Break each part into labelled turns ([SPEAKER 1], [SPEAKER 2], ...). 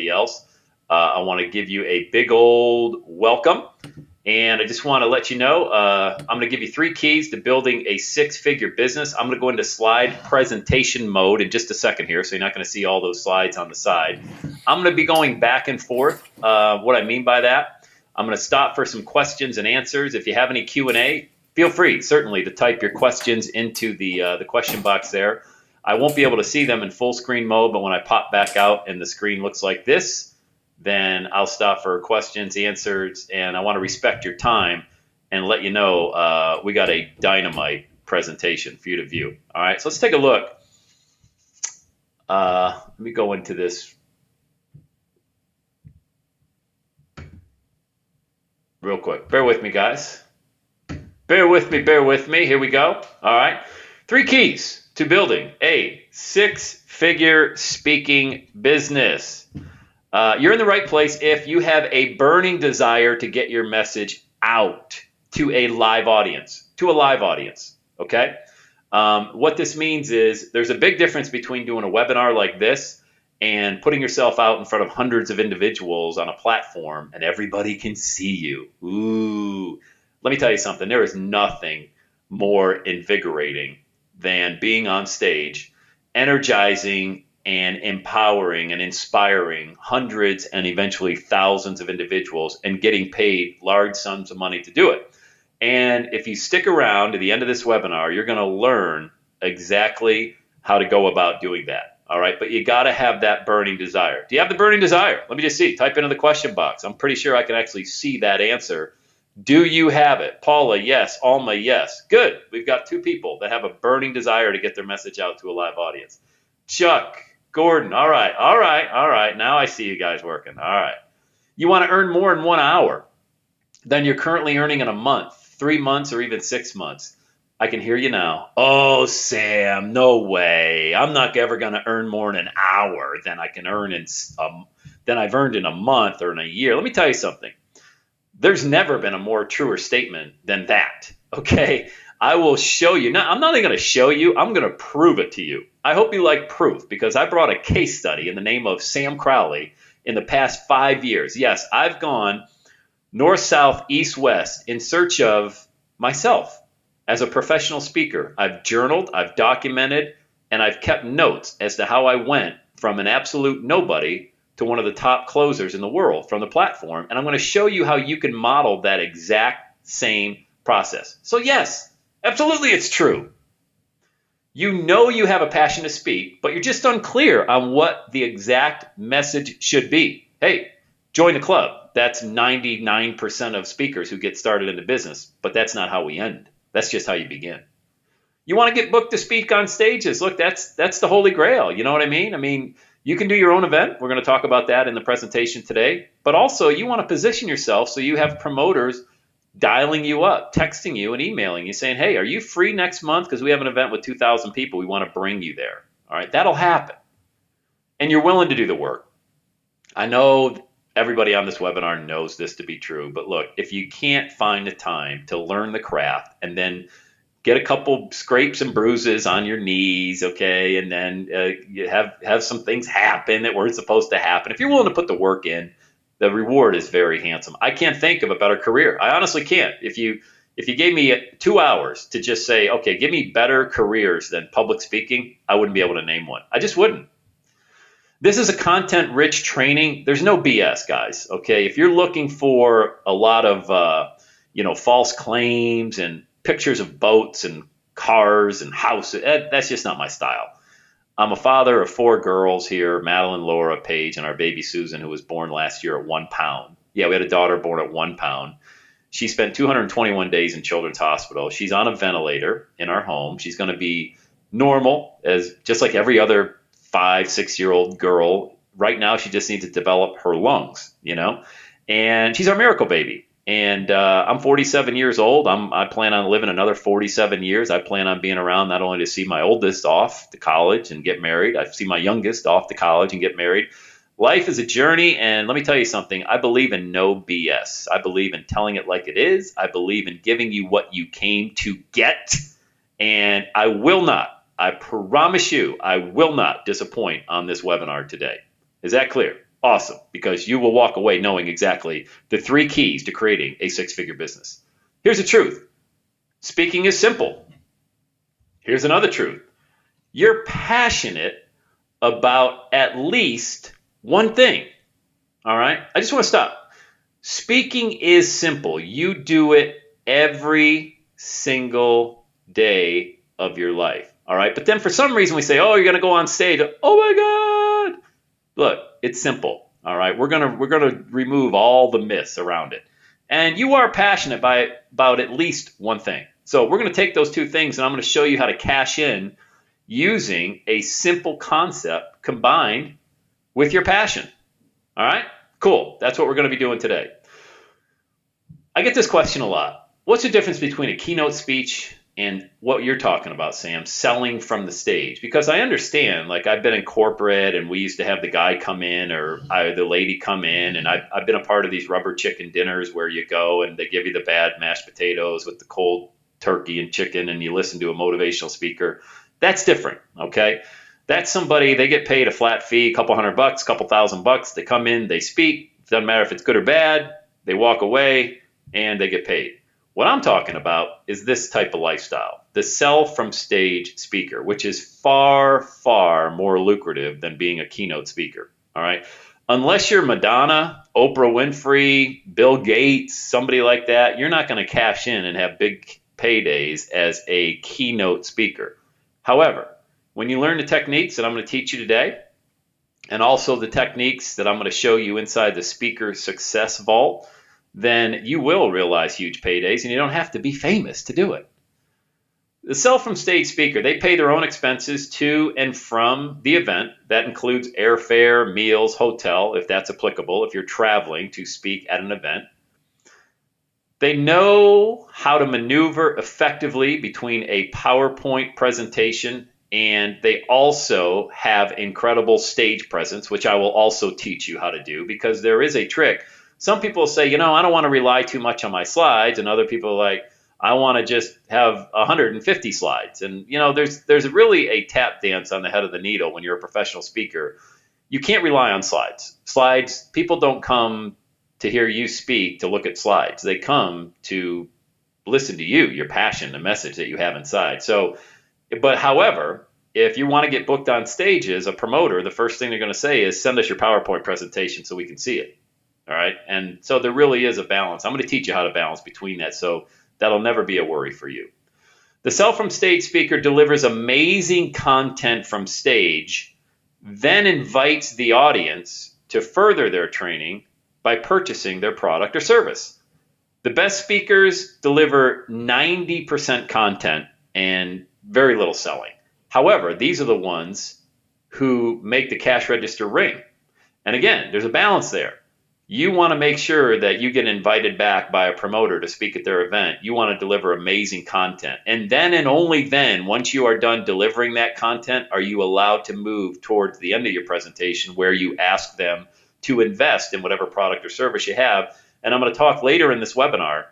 [SPEAKER 1] everybody else, I want to give you a big old welcome. And I just want to let you know, I'm going to give you 3 keys to building a 6-figure business. I'm going to go into slide presentation mode in just a second here, so you're not going to see all those slides on the side. I'm going to be going back and forth. What I mean by that, I'm going to stop for some questions and answers. If you have any Q&A, feel free, certainly, to type your questions into the question box there. I won't be able to see them in full screen mode, but when I pop back out and the screen looks like this, then I'll stop for questions, answers, and I want to respect your time and let you know we got a dynamite presentation for you to view. All right, so let's take a look. Let me go into this real quick. Bear with me, guys. Bear with me. Here we go. All right. 3 keys to building a 6-figure speaking business. You're in the right place if you have a burning desire to get your message out to a live audience. Okay? What this means is there's a big difference between doing a webinar like this and putting yourself out in front of hundreds of individuals on a platform and everybody can see you. Ooh. Let me tell you something. There is nothing more invigorating than being on stage, energizing and empowering and inspiring hundreds and eventually thousands of individuals and getting paid large sums of money to do it. And if you stick around to the end of this webinar, you're going to learn exactly how to go about doing that. All right. But you got to have that burning desire. Do you have the burning desire? Let me just see. Type into the question box. I'm pretty sure I can actually see that answer. Do you have it? Paula, yes. Alma, yes. Good. We've got 2 people that have a burning desire to get their message out to a live audience. Chuck, Gordon, all right. Now I see you guys working. All right. You want to earn more in 1 hour than you're currently earning in a month, 3 months, or even 6 months. I can hear you now. Oh, Sam, no way. I'm not ever going to earn more in an hour than I can earn than I've earned in a month or in a year. Let me tell you something. There's never been a more truer statement than that. Okay. I will show you. Now, I'm not even going to show you. I'm going to prove it to you. I hope you like proof because I brought a case study in the name of Sam Crowley in the past 5 years. Yes, I've gone north, south, east, west in search of myself as a professional speaker. I've journaled, I've documented, and I've kept notes as to how I went from an absolute nobody to one of the top closers in the world from the platform. And I'm going to show you how you can model that exact same process. So yes, absolutely, it's true. You know you have a passion to speak, but you're just unclear on what the exact message should be. Hey, join the club. That's 99% of speakers who get started into business, but that's not how we end. That's just how you begin. You want to get booked to speak on stages. Look, that's the holy grail. You know what I mean? I mean, you can do your own event. We're going to talk about that in the presentation today. But also, you want to position yourself so you have promoters dialing you up, texting you, and emailing you saying, hey, are you free next month? Because we have an event with 2,000 people. We want to bring you there. All right, that'll happen. And you're willing to do the work. I know everybody on this webinar knows this to be true. But look, if you can't find the time to learn the craft and then get a couple scrapes and bruises on your knees, okay, and then you have some things happen that weren't supposed to happen. If you're willing to put the work in, the reward is very handsome. I can't think of a better career. I honestly can't. If you gave me 2 hours to just say, okay, give me better careers than public speaking, I wouldn't be able to name one. I just wouldn't. This is a content-rich training. There's no BS, guys, okay? If you're looking for a lot of, false claims and pictures of boats and cars and houses, that's just not my style. I'm a father of 4 girls here, Madeline, Laura, Paige, and our baby Susan, who was born last year at 1 pound. Yeah, we had a daughter born at 1 pound. She spent 221 days in Children's Hospital. She's on a ventilator in our home. She's going to be normal, as just like every other 5-6-year-old girl. Right now, she just needs to develop her lungs, and she's our miracle baby. And I'm 47 years old. I plan on living another 47 years. I plan on being around not only to see my oldest off to college and get married. I see my youngest off to college and get married. Life is a journey, and let me tell you something. I believe in no BS. I believe in telling it like it is. I believe in giving you what you came to get, and I promise you, I will not disappoint on this webinar today. Is that clear? Awesome, because you will walk away knowing exactly the 3 keys to creating a 6-figure business. Here's the truth. Speaking is simple. Here's another truth. You're passionate about at least one thing. All right? I just want to stop. Speaking is simple. You do it every single day of your life. All right? But then for some reason we say, "Oh, you're going to go on stage." Oh my God. Look, it's simple. All right? We're going to remove all the myths around it. And you are passionate about at least one thing. So we're going to take those 2 things and I'm going to show you how to cash in using a simple concept combined with your passion. All right? Cool. That's what we're going to be doing today. I get this question a lot. What's the difference between a keynote speech and what you're talking about, Sam, selling from the stage? Because I understand, like I've been in corporate and we used to have the guy come in or the lady come in, and I've been a part of these rubber chicken dinners where you go and they give you the bad mashed potatoes with the cold turkey and chicken and you listen to a motivational speaker. That's different, okay? That's somebody, they get paid a flat fee, a couple $100, a couple $1,000. They come in, they speak. It doesn't matter if it's good or bad. They walk away and they get paid. What I'm talking about is this type of lifestyle, the sell from stage speaker, which is far, far more lucrative than being a keynote speaker. All right. Unless you're Madonna, Oprah Winfrey, Bill Gates, somebody like that, you're not going to cash in and have big paydays as a keynote speaker. However, when you learn the techniques that I'm going to teach you today, and also the techniques that I'm going to show you inside the Speaker Success Vault, then you will realize huge paydays and you don't have to be famous to do it. The sell from stage speaker, they pay their own expenses to and from the event. That includes airfare, meals, hotel, if that's applicable, if you're traveling to speak at an event. They know how to maneuver effectively between a PowerPoint presentation, and they also have incredible stage presence, which I will also teach you how to do, because there is a trick. Some people say, I don't want to rely too much on my slides, and other people are like, I want to just have 150 slides. And there's really a tap dance on the head of the needle when you're a professional speaker. You can't rely on slides. Slides, people don't come to hear you speak to look at slides. They come to listen to you, your passion, the message that you have inside. But however, if you want to get booked on stage as a promoter, the first thing they're going to say is send us your PowerPoint presentation so we can see it. All right. And so there really is a balance. I'm going to teach you how to balance between that. So that'll never be a worry for you. The sell from stage speaker delivers amazing content from stage, then invites the audience to further their training by purchasing their product or service. The best speakers deliver 90% content and very little selling. However, these are the ones who make the cash register ring. And again, there's a balance there. You want to make sure that you get invited back by a promoter to speak at their event. You want to deliver amazing content. And then and only then, once you are done delivering that content, are you allowed to move towards the end of your presentation where you ask them to invest in whatever product or service you have. And I'm going to talk later in this webinar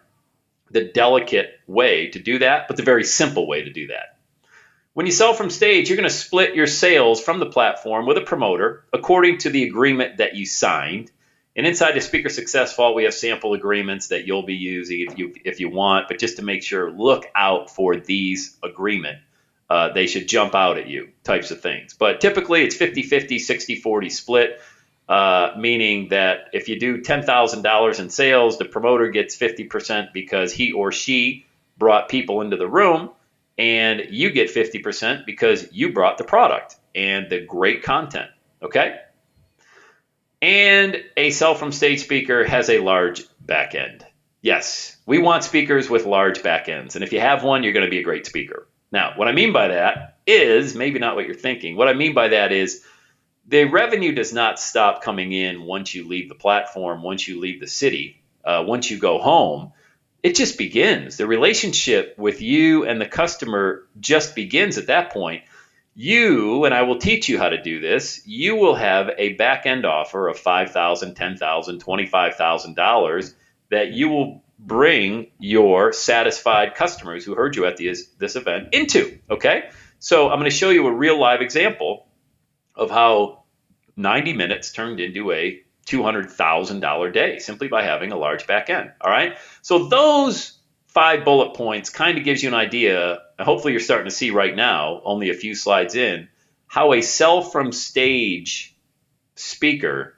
[SPEAKER 1] the delicate way to do that, but the very simple way to do that. When you sell from stage, you're going to split your sales from the platform with a promoter according to the agreement that you signed. And inside the Speaker Success Vault, we have sample agreements that you'll be using if you want, but just to make sure, look out for these agreements. They should jump out at you types of things. But typically it's 50-50, 60-40 split, meaning that if you do $10,000 in sales, the promoter gets 50% because he or she brought people into the room, and you get 50% because you brought the product and the great content, okay? And a sell from stage speaker has a large back end. Yes, we want speakers with large back ends. And if you have one, you're going to be a great speaker. Now, what I mean by that is maybe not what you're thinking. What I mean by that is the revenue does not stop coming in once you leave the platform, once you leave the city, once you go home. It just begins. The relationship with you and the customer just begins at that point. You, and I will teach you how to do this, you will have a back-end offer of $5,000, $10,000, $25,000 that you will bring your satisfied customers who heard you at this event into, okay? So I'm going to show you a real live example of how 90 minutes turned into a $200,000 day simply by having a large back end. All right. So those 5 bullet points kind of gives you an idea. Hopefully you're starting to see right now, only a few slides in, how a sell from stage speaker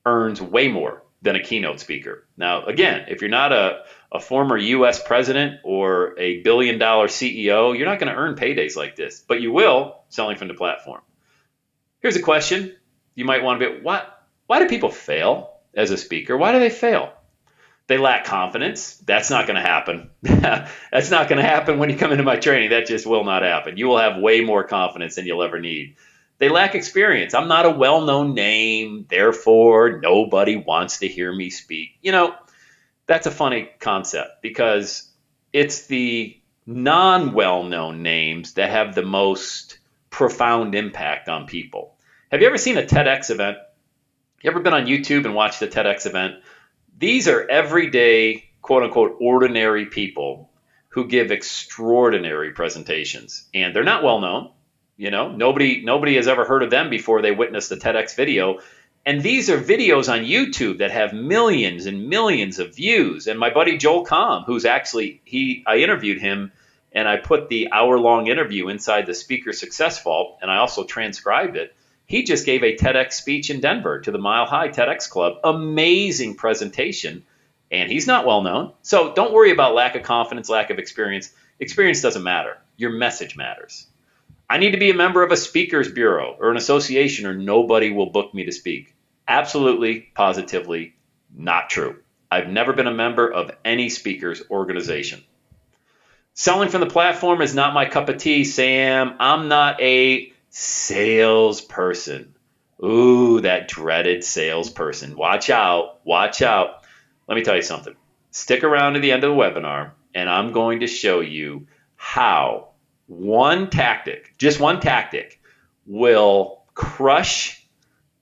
[SPEAKER 1] earns way more than a keynote speaker. Now, again, if you're not a former US president or a billion-dollar CEO, you're not going to earn paydays like this, but you will selling from the platform. Here's a question you might want to be, why do people fail as a speaker? Why do they fail? They lack confidence. That's not going to happen. That's not going to happen when you come into my training. That just will not happen. You will have way more confidence than you'll ever need. They lack experience. I'm not a well-known name, therefore nobody wants to hear me speak. That's a funny concept because it's the non-well-known names that have the most profound impact on people. Have you ever seen a TEDx event? You ever been on YouTube and watched a TEDx event? These are everyday, quote unquote, ordinary people who give extraordinary presentations. And they're not well known. Nobody has ever heard of them before they witnessed the TEDx video. And these are videos on YouTube that have millions and millions of views. And my buddy Joel Comm, who's actually, I interviewed him and I put the hour-long interview inside the Speaker Success Vault, and I also transcribed it. He just gave a TEDx speech in Denver to the Mile High TEDx Club. Amazing presentation. And he's not well known. So don't worry about lack of confidence, lack of experience. Experience doesn't matter. Your message matters. I need to be a member of a speakers bureau or an association or nobody will book me to speak. Absolutely, positively not true. I've never been a member of any speakers organization. Selling from the platform is not my cup of tea, Sam. I'm not a salesperson. Ooh, that dreaded salesperson. Watch out. Watch out. Let me tell you something. Stick around to the end of the webinar, and I'm going to show you how one tactic, just one tactic, will crush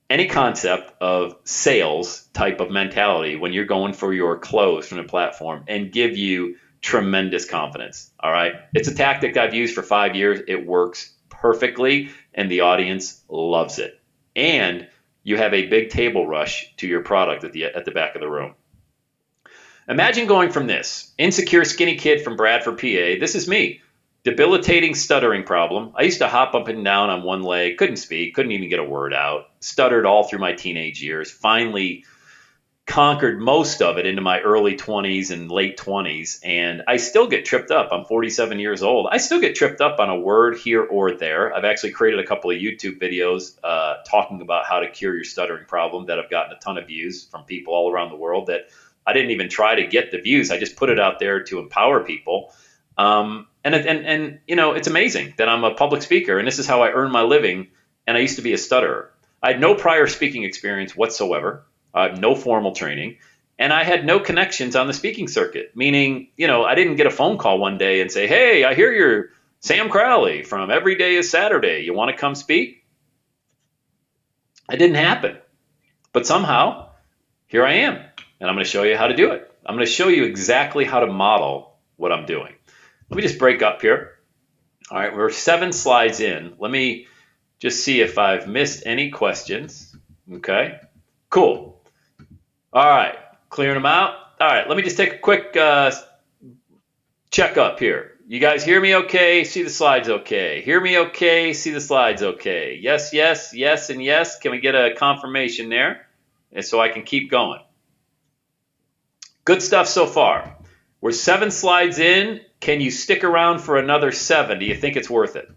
[SPEAKER 1] any concept of sales type of mentality when you're going for your close from the platform and give you tremendous confidence. All right. It's a tactic I've used for 5 years. It works perfectly and the audience loves it. And you have a big table rush to your product at the back of the room. Imagine going from this insecure skinny kid from Bradford, PA. This is me. Debilitating stuttering problem. I used to hop up and down on one leg, couldn't speak, couldn't even get a word out, stuttered all through my teenage years, finally conquered most of it into my early 20s and late 20s, and I still get tripped up. I'm 47 years old. I still get tripped up on a word here or there. I've actually created a couple of YouTube videos talking about how to cure your stuttering problem that have gotten a ton of views from people all around the world that I didn't even try to get the views. I just put it out there to empower people. And it's amazing that I'm a public speaker and this is how I earn my living. And I used to be a stutterer. I had no prior speaking experience whatsoever, no formal training, and I had no connections on the speaking circuit, meaning, I didn't get a phone call one day and say, hey, I hear you're Sam Crowley from Every Day is Saturday. You want to come speak? It didn't happen. But somehow, here I am, and I'm going to show you how to do it. I'm going to show you exactly how to model what I'm doing. Let me just break up here. All right, we're 7 slides in. Let me just see if I've missed any questions. Okay, cool. All right, clearing them out. All right, let me just take a quick check up here. You guys hear me okay? See the slides okay? Hear me okay? See the slides okay? Yes, yes, yes, and yes. Can we get a confirmation there? And so I can keep going. Good stuff so far. We're 7 slides in. Can you stick around for another 7? Do you think it's worth it?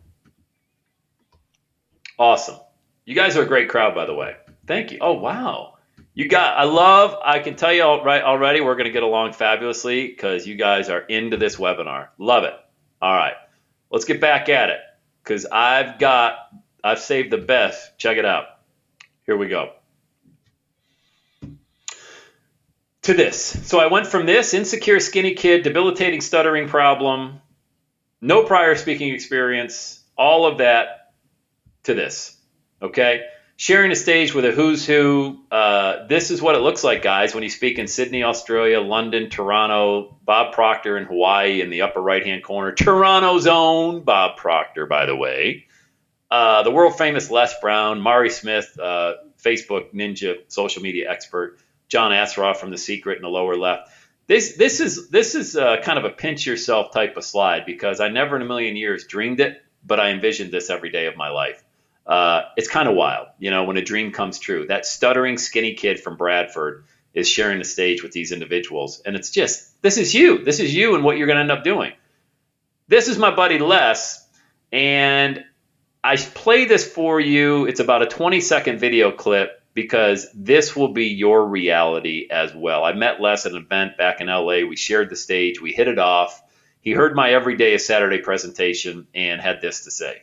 [SPEAKER 1] Awesome. You guys are a great crowd, by the way. Thank you. Oh, wow. I can tell you already we're going to get along fabulously because you guys are into this webinar. Love it. All right. Let's get back at it because I've saved the best. Check it out. Here we go. To this. So I went from this insecure skinny kid, debilitating stuttering problem, no prior speaking experience, all of that to this. Okay? Sharing a stage with a who's who. This is what it looks like, guys, when you speak in Sydney, Australia, London, Toronto, Bob Proctor in Hawaii in the upper right-hand corner. Toronto's own Bob Proctor, by the way. The world famous Les Brown, Mari Smith, Facebook ninja social media expert, John Assaraf from The Secret in the lower left. This is kind of a pinch yourself type of slide because I never in a million years dreamed it, but I envisioned this every day of my life. It's kind of wild, when a dream comes true. That stuttering skinny kid from Bradford is sharing the stage with these individuals, and it's just this is you and what you're going to end up doing. This is my buddy Les, and I play this for you. It's about a 20-second video clip because this will be your reality as well. I met Les at an event back in LA. We shared the stage. We hit it off. He heard my Every Day is Saturday presentation and had this to say.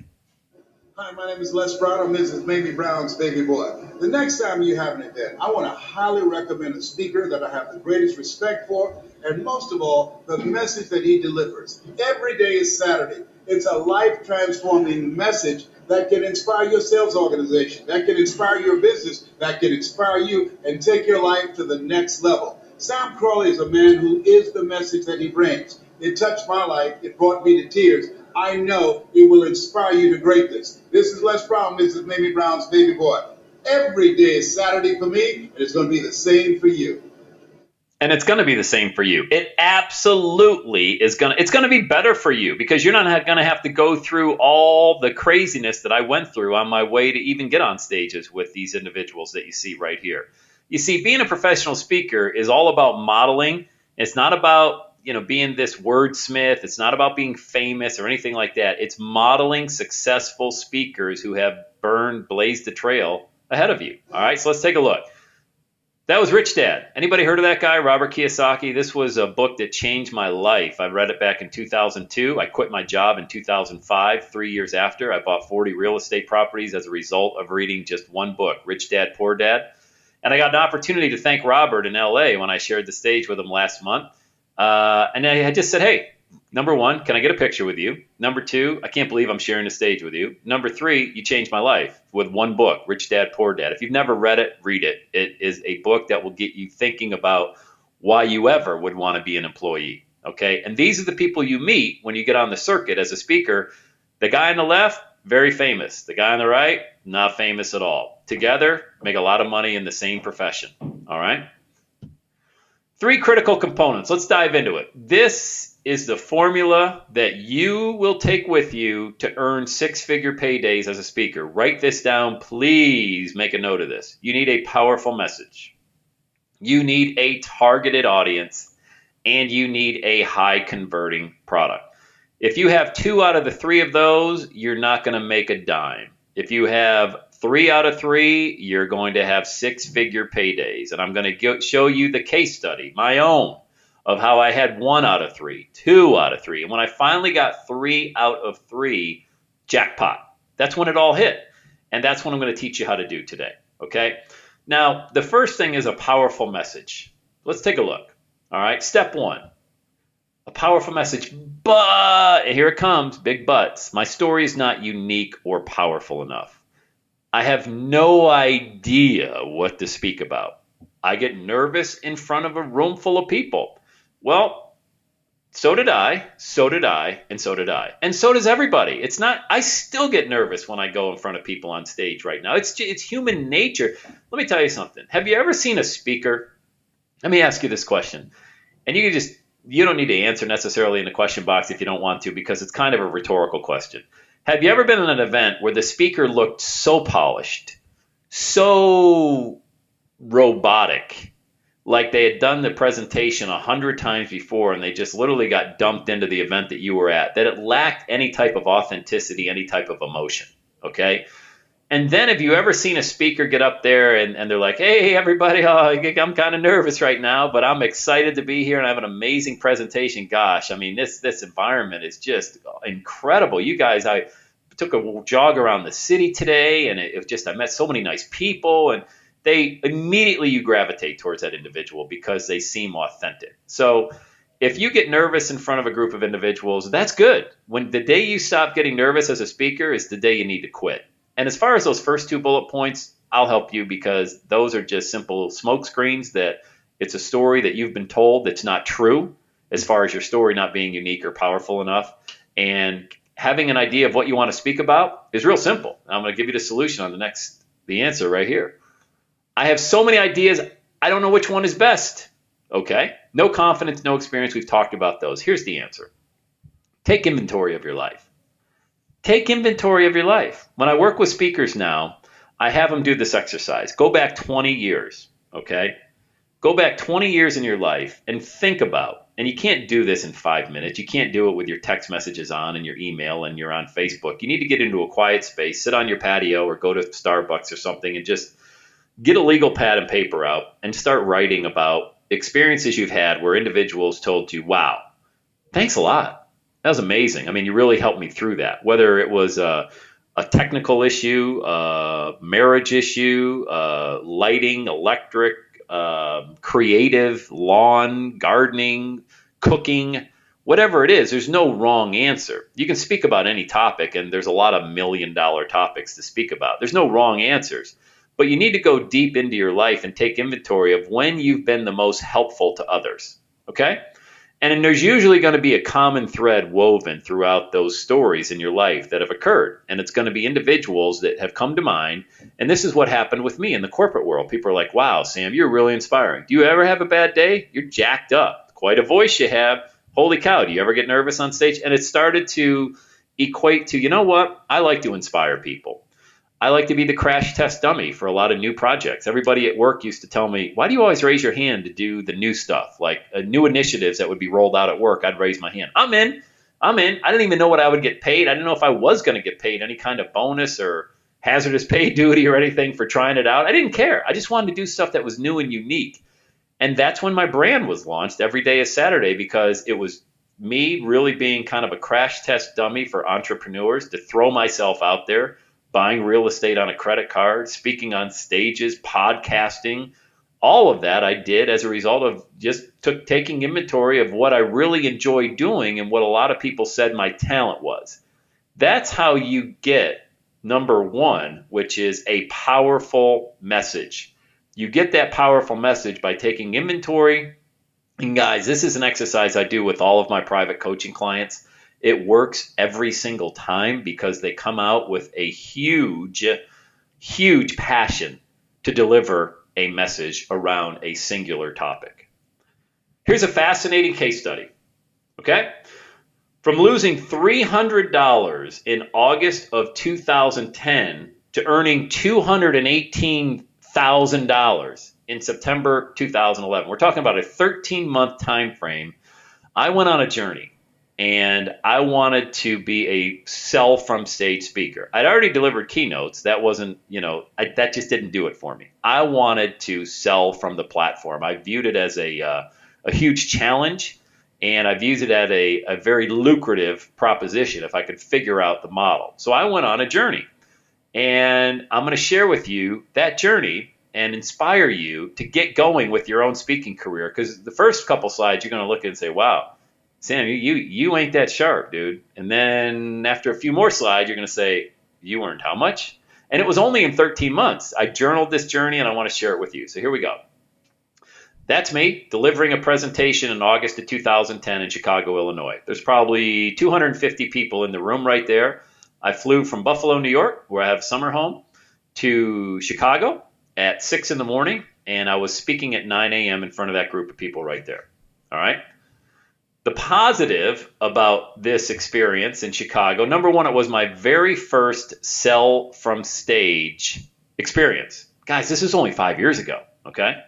[SPEAKER 2] Hi, my name is Les Brown. I'm Mrs. Mamie Brown's baby boy. The next time you have an event, I want to highly recommend a speaker that I have the greatest respect for, and most of all, the message that he delivers. Every day is Saturday. It's a life-transforming message that can inspire your sales organization, that can inspire your business, that can inspire you and take your life to the next level. Sam Crawley is a man who is the message that he brings. It touched my life. It brought me to tears. I know it will inspire you to greatness. This is Les Brown, Mrs. Mamie Brown's baby boy. Every day is Saturday for me, and it's going to be the same for you.
[SPEAKER 1] And it's going to be the same for you. It absolutely is it's going to be better for you because you're not going to have to go through all the craziness that I went through on my way to even get on stages with these individuals that you see right here. You see, being a professional speaker is all about modeling. It's not about, being this wordsmith. It's not about being famous or anything like that. It's modeling successful speakers who have blazed the trail ahead of you. All right, so let's take a look. That was Rich Dad. Anybody heard of that guy, Robert Kiyosaki? This was a book that changed my life. I read it back in 2002. I quit my job in 2005, 3 years after. I bought 40 real estate properties as a result of reading just one book, Rich Dad, Poor Dad. And I got an opportunity to thank Robert in LA when I shared the stage with him last month. And I just said, hey, number one, can I get a picture with you? Number two, I can't believe I'm sharing the stage with you. Number three, you changed my life with one book, Rich Dad, Poor Dad. If you've never read it, read it. It is a book that will get you thinking about why you ever would want to be an employee. Okay. And these are the people you meet when you get on the circuit as a speaker. The guy on the left, very famous. The guy on the right, not famous at all. Together, make a lot of money in the same profession. All right. 3 critical components. Let's dive into it. This is the formula that you will take with you to earn 6-figure paydays as a speaker. Write this down. Please make a note of this. You need a powerful message. You need a targeted audience, and you need a high converting product. If you have 2 out of the 3 of those, you're not going to make a dime. If you have 3 out of 3, you're going to have 6-figure paydays. And I'm going to show you the case study, my own, of how I had 1 out of 3, 2 out of 3. And when I finally got 3 out of 3, jackpot. That's when it all hit. And that's what I'm going to teach you how to do today. Okay? Now, the first thing is a powerful message. Let's take a look. All right? Step 1. A powerful message, but, and here it comes, big buts. My story is not unique or powerful enough. I have no idea what to speak about. I get nervous in front of a room full of people. Well, so did I, and so did I. And so does everybody. I still get nervous when I go in front of people on stage right now. It's human nature. Let me tell you something. Have you ever seen a speaker? Let me ask you this question. And you don't need to answer necessarily in the question box if you don't want to, because it's kind of a rhetorical question. Have you ever been in an event where the speaker looked so polished, so robotic, like they had done the presentation 100 times before and they just literally got dumped into the event that you were at, that it lacked any type of authenticity, any type of emotion, okay? And then have you ever seen a speaker get up there and they're like, hey, everybody, I'm kind of nervous right now, but I'm excited to be here and I have an amazing presentation. Gosh, I mean, this environment is just incredible. You guys, I took a jog around the city today and I met so many nice people, and you gravitate towards that individual because they seem authentic. So if you get nervous in front of a group of individuals, that's good. When the day you stop getting nervous as a speaker is the day you need to quit. And as far as those first 2 bullet points, I'll help you because those are just simple smoke screens that it's a story that you've been told that's not true as far as your story not being unique or powerful enough. And having an idea of what you want to speak about is real simple. I'm going to give you the solution on the answer right here. I have so many ideas, I don't know which one is best. Okay. No confidence, no experience. We've talked about those. Here's the answer. Take inventory of your life. Take inventory of your life. When I work with speakers now, I have them do this exercise. Go back 20 years. Okay. Go back 20 years in your life and think about, and you can't do this in 5 minutes. You can't do it with your text messages on and your email and you're on Facebook. You need to get into a quiet space, sit on your patio or go to Starbucks or something and just get a legal pad and paper out and start writing about experiences you've had where individuals told you, wow, thanks a lot. That was amazing. I mean, you really helped me through that. Whether it was a technical issue, a marriage issue, lighting, electric, creative, lawn, gardening, cooking, whatever it is, there's no wrong answer. You can speak about any topic, and there's a lot of $1 million topics to speak about. There's no wrong answers. But you need to go deep into your life and take inventory of when you've been the most helpful to others. Okay? And then there's usually going to be a common thread woven throughout those stories in your life that have occurred. And it's going to be individuals that have come to mind. And this is what happened with me in the corporate world. People are like, wow, Sam, you're really inspiring. Do you ever have a bad day? You're jacked up. Quite a voice you have. Holy cow, do you ever get nervous on stage? And it started to equate to, you know what? I like to inspire people. I like to be the crash test dummy for a lot of new projects. Everybody at work used to tell me, why do you always raise your hand to do the new stuff? Like new initiatives that would be rolled out at work, I'd raise my hand. I'm in. I'm in. I didn't even know what I would get paid. I didn't know if I was going to get paid any kind of bonus or hazardous pay duty or anything for trying it out. I didn't care. I just wanted to do stuff that was new and unique. And that's when my brand was launched. Every day is Saturday, because it was me really being kind of a crash test dummy for entrepreneurs to throw myself out there, buying real estate on a credit card, speaking on stages, podcasting. All of that I did as a result of just taking inventory of what I really enjoy doing and what a lot of people said my talent was. That's how you get number one, which is a powerful message. You get that powerful message by taking inventory. And guys, this is an exercise I do with all of my private coaching clients. It works every single time because they come out with a huge, huge passion to deliver a message around a singular topic. Here's a fascinating case study. Okay? From losing $300 in August of 2010 to earning $218,000 in September 2011. We're talking about a 13-month time frame. I went on a journey, and I wanted to be a sell from stage speaker. I'd already delivered keynotes. That wasn't, that just didn't do it for me. I wanted to sell from the platform. I viewed it as a huge challenge, and I've used it as a very lucrative proposition if I could figure out the model. So I went on a journey, and I'm going to share with you that journey and inspire you to get going with your own speaking career. Because the first couple slides, you're going to look at and say, wow, Sam, you ain't that sharp, dude. And then after a few more slides, you're going to say, you earned how much? And it was only in 13 months. I journaled this journey, and I want to share it with you. So here we go. That's me delivering a presentation in August of 2010 in Chicago, Illinois. There's probably 250 people in the room right there. I flew from Buffalo, New York, where I have a summer home, to Chicago at 6 in the morning, and I was speaking at 9 a.m. in front of that group of people right there. All right. The positive about this experience in Chicago, number one, it was my very first sell from stage experience. Guys, this is only 5 years ago. Okay.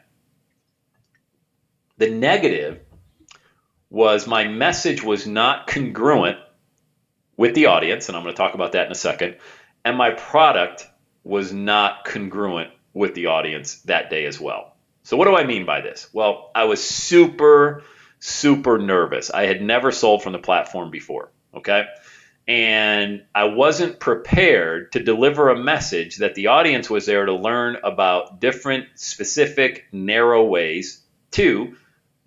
[SPEAKER 1] The negative was my message was not congruent with the audience, and I'm going to talk about that in a second, and my product was not congruent with the audience that day as well. So what do I mean by this? Well, I was super, super nervous. I had never sold from the platform before, okay? And I wasn't prepared to deliver a message that the audience was there to learn about different, specific, narrow ways to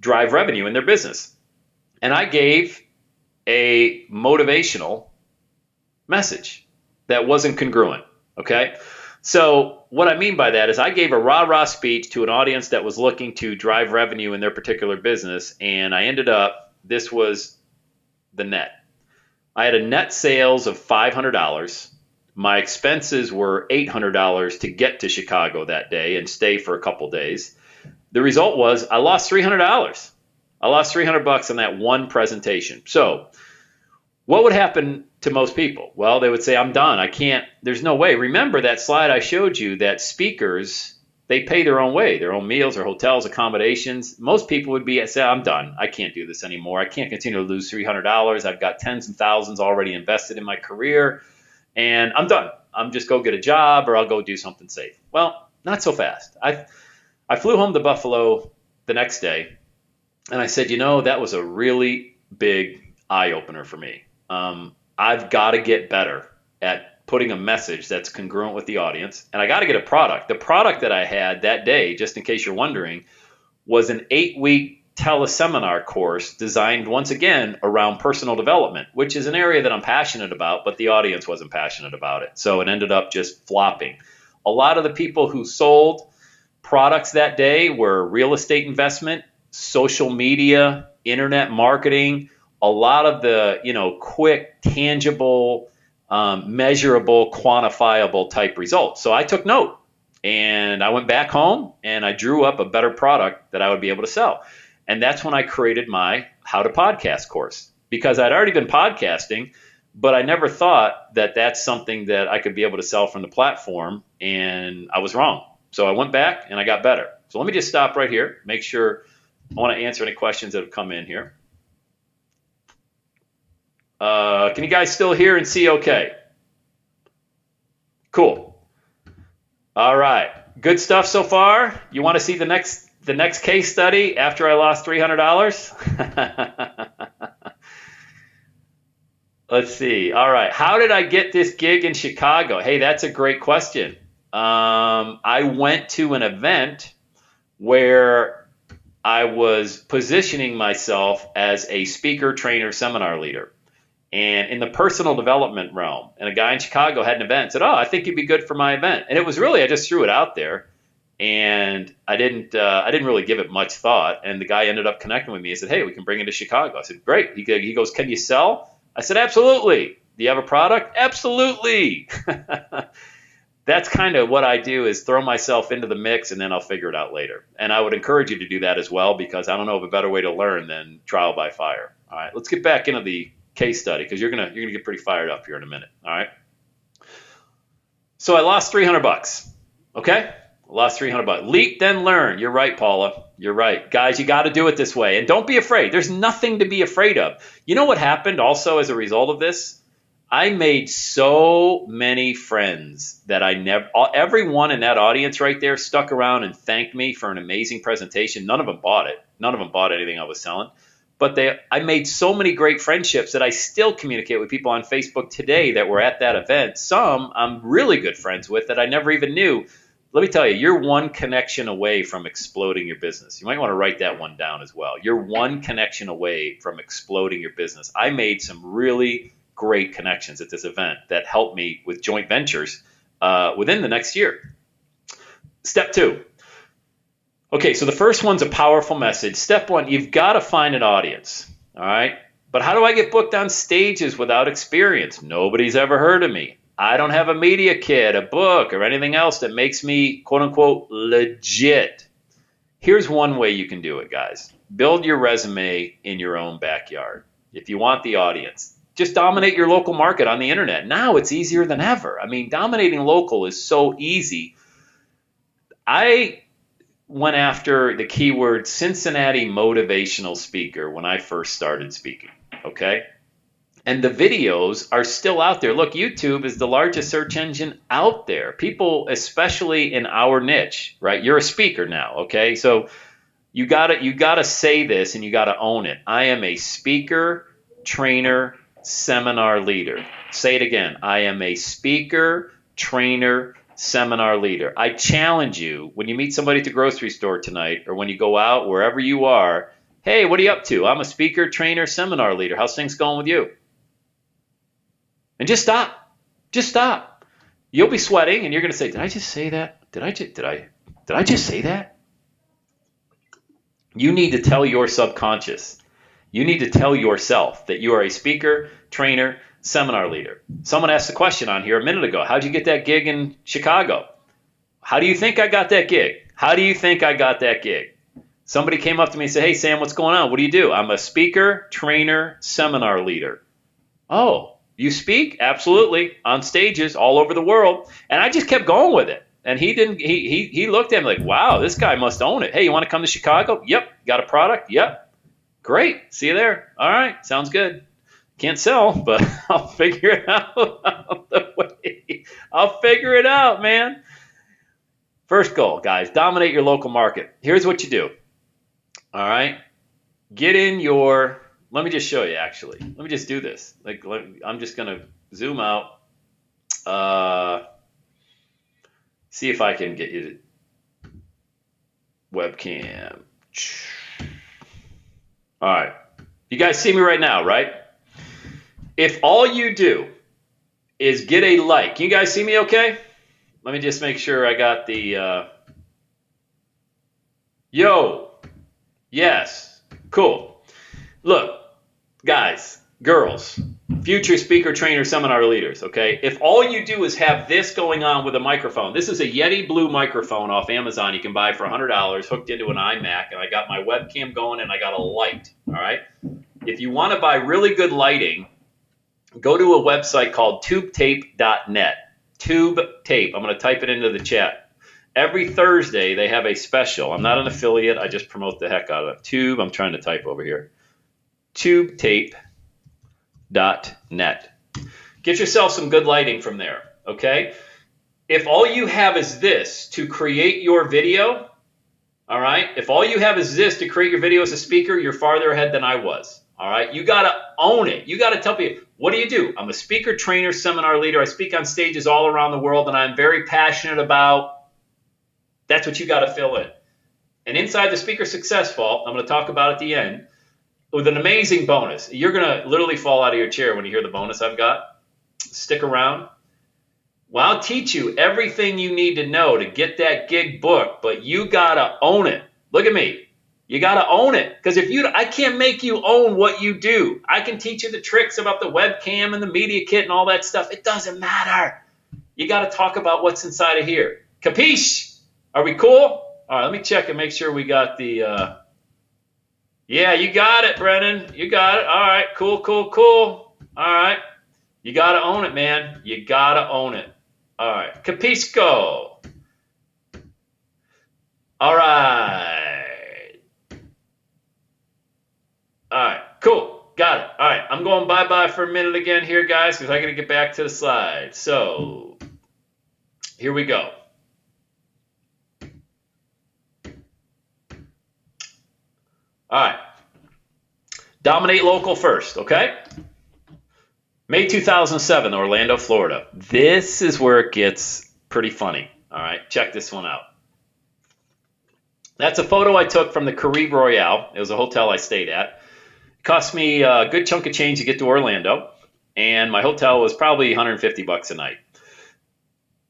[SPEAKER 1] drive revenue in their business. And I gave a motivational message that wasn't congruent, okay? So what I mean by that is I gave a rah-rah speech to an audience that was looking to drive revenue in their particular business, and I ended up, this was the net. I had a net sales of $500, My expenses were $800 to get to Chicago that day and stay for a couple days. The result was I lost $300. I lost $300 on that one presentation. So what would happen to most people? Well, they would say, I'm done. I can't, there's no way. Remember that slide I showed you that speakers, they pay their own way, their own meals or hotels, accommodations. Most people would be say, I'm done. I can't do this anymore. I can't continue to lose $300. I've got tens and thousands already invested in my career, and I'm done. I'm just go get a job or I'll go do something safe. Well, not so fast. I flew home to Buffalo the next day, and I said, that was a really big eye opener for me. I've got to get better at putting a message that's congruent with the audience, and I got to get a product. The product that I had that day, just in case you're wondering, was an 8-week teleseminar course designed once again around personal development, which is an area that I'm passionate about, but the audience wasn't passionate about it. So it ended up just flopping. A lot of the people who sold products that day were real estate investment, social media, internet marketing, a lot of the quick, tangible, measurable, quantifiable type results. So I took note, and I went back home and I drew up a better product that I would be able to sell. And that's when I created my How to Podcast course, because I'd already been podcasting, but I never thought that that's something that I could be able to sell from the platform, and I was wrong. So I went back and I got better. So let me just stop right here, make sure I want to answer any questions that have come in here. Can you guys still hear and see okay? Cool. All right. Good stuff so far. You want to see the next case study after I lost $300? Let's see. All right. How did I get this gig in Chicago? Hey, that's a great question. I went to an event where I was positioning myself as a speaker, trainer, seminar leader. And in the personal development realm, and a guy in Chicago had an event, said, I think you'd be good for my event. And it was really, I just threw it out there, and I didn't really give it much thought. And the guy ended up connecting with me and said, hey, we can bring it to Chicago. I said, great. He goes, can you sell? I said, absolutely. Do you have a product? Absolutely. That's kind of what I do, is throw myself into the mix, and then I'll figure it out later. And I would encourage you to do that as well, because I don't know of a better way to learn than trial by fire. All right, let's get back into the case study, because you're gonna get pretty fired up here in a minute. All right. So I lost $300. Okay, I lost $300. Leap, then learn. You're right, Paula. You're right, guys. You got to do it this way, and don't be afraid. There's nothing to be afraid of. You know what happened also as a result of this? I made so many friends that everyone in that audience right there stuck around and thanked me for an amazing presentation. None of them bought it. None of them bought anything I was selling. But I made so many great friendships that I still communicate with people on Facebook today that were at that event. Some I'm really good friends with that I never even knew. Let me tell you, you're one connection away from exploding your business. You might want to write that one down as well. You're one connection away from exploding your business. I made some really great connections at this event that helped me with joint ventures within the next year. Step 2. Okay, so the first one's a powerful message. Step 1, you've got to find an audience. All right. But how do I get booked on stages without experience? Nobody's ever heard of me. I don't have a media kit, a book, or anything else that makes me, quote unquote, legit. Here's one way you can do it, guys. Build your resume in your own backyard. If you want the audience, just dominate your local market on the internet. Now it's easier than ever. I mean, dominating local is so easy. I went after the keyword Cincinnati motivational speaker when I first started speaking, okay? And the videos are still out there. Look, YouTube is the largest search engine out there. People, especially in our niche, right? You're a speaker now, okay? So you gotta say this, and you gotta own it. I am a speaker, trainer, seminar leader. Say it again. I am a speaker, trainer, seminar leader. I challenge you, when you meet somebody at the grocery store tonight, or when you go out, wherever you are, hey, what are you up to? I'm a speaker, trainer, seminar leader. How's things going with you? And just stop. Just stop. You'll be sweating, and you're going to say, did I just say that? Did I just say that? You need to tell your subconscious. You need to tell yourself that you are a speaker, trainer, seminar leader. Someone asked the question on here a minute ago. How'd you get that gig in Chicago? How do you think I got that gig? How do you think I got that gig? Somebody came up to me and said, hey, Sam, what's going on? What do you do? I'm a speaker, trainer, seminar leader. Oh, you speak? Absolutely. On stages all over the world. And I just kept going with it. And he looked at me like, wow, this guy must own it. Hey, you want to come to Chicago? Yep. Got a product? Yep. Great. See you there. All right. Sounds good. Can't sell, but I'll figure it out the way. I'll figure it out, man. First goal, guys, dominate your local market. Here's what you do. All right. Get in your, let me just show you actually. Let me just do this. I'm just going to zoom out. See if I can get you to webcam. All right. You guys see me right now, right? If all you do is get a like, you guys see me okay? Let me just make sure I got the, yo, yes, cool. Look, guys, girls, future speaker, trainer, seminar leaders, okay? If all you do is have this going on with a microphone, this is a Yeti Blue microphone off Amazon you can buy for $100 hooked into an iMac, and I got my webcam going and I got a light, all right? If you want to buy really good lighting, go to a website called tubetape.net. Tube Tape. I'm going to type it into the chat. Every Thursday, they have a special. I'm not an affiliate. I just promote the heck out of it. Tube, I'm trying to type over here. Tubetape.net. Get yourself some good lighting from there, okay? If all you have is this to create your video, all right? If all you have is this to create your video as a speaker, you're farther ahead than I was, all right? You got to own it. You got to tell people, what do? I'm a speaker, trainer, seminar leader. I speak on stages all around the world, and I'm very passionate about. That's what you got to fill in. And inside the Speaker Success Vault, I'm going to talk about at the end, with an amazing bonus. You're going to literally fall out of your chair when you hear the bonus I've got. Stick around. Well, I'll teach you everything you need to know to get that gig booked, but you got to own it. Look at me. You got to own it, because I can't make you own what you do. I can teach you the tricks about the webcam and the media kit and all that stuff. It doesn't matter. You got to talk about what's inside of here. Capiche? Are we cool? All right, let me check and make sure we got the, yeah, you got it, Brennan. You got it. All right, cool. All right. You got to own it, man. You got to own it. All right, Capisco. All right. All right, cool. Got it. All right, I'm going bye-bye for a minute again here, guys, because I got to get back to the slides. So here we go. All right. Dominate local first, okay? May 2007, Orlando, Florida. This is where it gets pretty funny. All right, check this one out. That's a photo I took from the Caribe Royale. It was a hotel I stayed at. It cost me a good chunk of change to get to Orlando, and my hotel was probably $150 a night.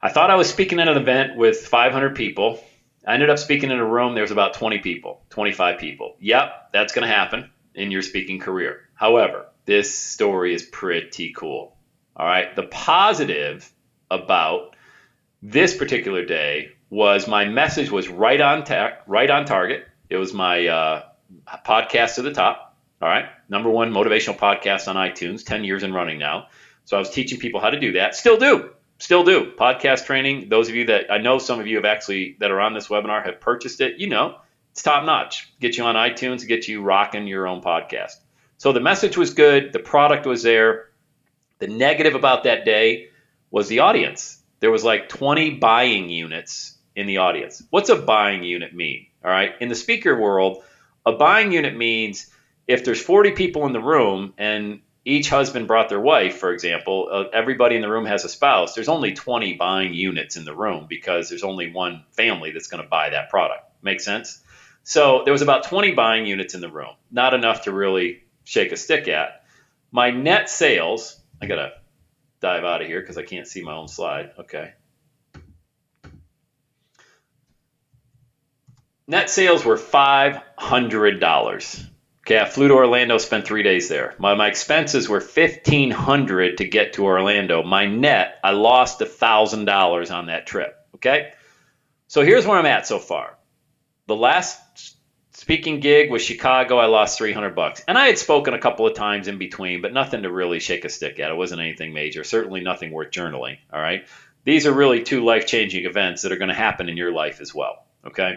[SPEAKER 1] I thought I was speaking at an event with 500 people. I ended up speaking in a room. There was about 20 people, 25 people. Yep, that's going to happen in your speaking career. However, this story is pretty cool. All right. The positive about this particular day was my message was right on target. It was my podcast to the top. All right. #1 motivational podcast on iTunes, 10 years and running now. So I was teaching people how to do that. Still do. Podcast training. Those of you that I know, some of you have actually that are on this webinar have purchased it. You know, it's top notch. Get you on iTunes, get you rocking your own podcast. So the message was good. The product was there. The negative about that day was the audience. There was like 20 buying units in the audience. What's a buying unit mean? All right. In the speaker world, a buying unit means if there's 40 people in the room and each husband brought their wife, for example, everybody in the room has a spouse, there's only 20 buying units in the room because there's only one family that's going to buy that product. Make sense? So there was about 20 buying units in the room. Not enough to really shake a stick at. My net sales, I got to dive out of here because I can't see my own slide. Okay. Net sales were $500. Okay, I flew to Orlando, spent 3 days there. My expenses were $1,500 to get to Orlando. My net, I lost $1,000 on that trip. Okay, so here's where I'm at so far. The last speaking gig was Chicago. I lost $300, and I had spoken a couple of times in between, but nothing to really shake a stick at. It wasn't anything major. Certainly nothing worth journaling. All right, these are really two life-changing events that are going to happen in your life as well. Okay,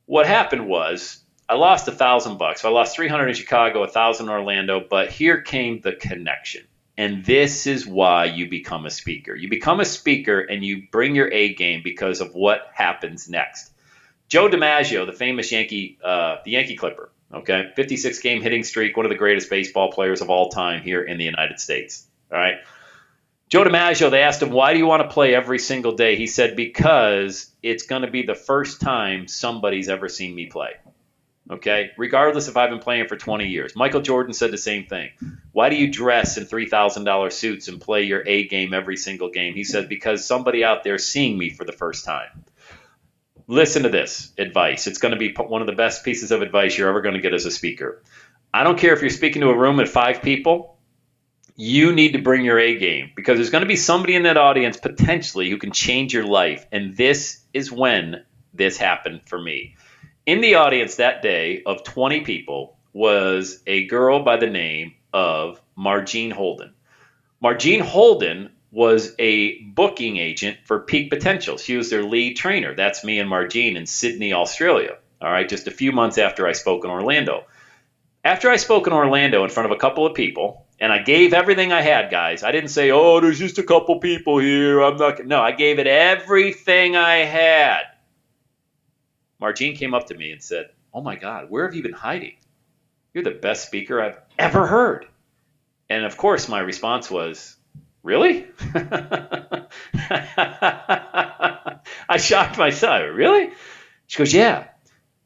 [SPEAKER 1] what happened was I lost $1,000. So I lost 300 in Chicago, 1,000 in Orlando. But here came the connection. And this is why you become a speaker. You become a speaker and you bring your A game because of what happens next. Joe DiMaggio, the famous the Yankee Clipper, okay, 56 game hitting streak, one of the greatest baseball players of all time here in the United States. All right. Joe DiMaggio, they asked him, why do you want to play every single day? He said, because it's going to be the first time somebody's ever seen me play. Okay, regardless if I've been playing for 20 years. Michael Jordan said the same thing. Why do you dress in $3,000 suits and play your A game every single game? He said, because somebody out there is seeing me for the first time. Listen to this advice. It's going to be one of the best pieces of advice you're ever going to get as a speaker. I don't care if you're speaking to a room of 5 people. You need to bring your A game because there's going to be somebody in that audience potentially who can change your life. And this is when this happened for me. In the audience that day of 20 people was a girl by the name of Margene Holden. Margene Holden was a booking agent for Peak Potential. She was their lead trainer. That's me and Margene in Sydney, Australia. All right, just a few months after I spoke in Orlando. After I spoke in Orlando in front of a couple of people, and I gave everything I had, guys. I didn't say, oh, there's just a couple people here. I'm not. No, I gave it everything I had. Margene came up to me and said, oh my God, where have you been hiding? You're the best speaker I've ever heard. And of course, my response was, really? I shocked myself. Really? She goes, yeah.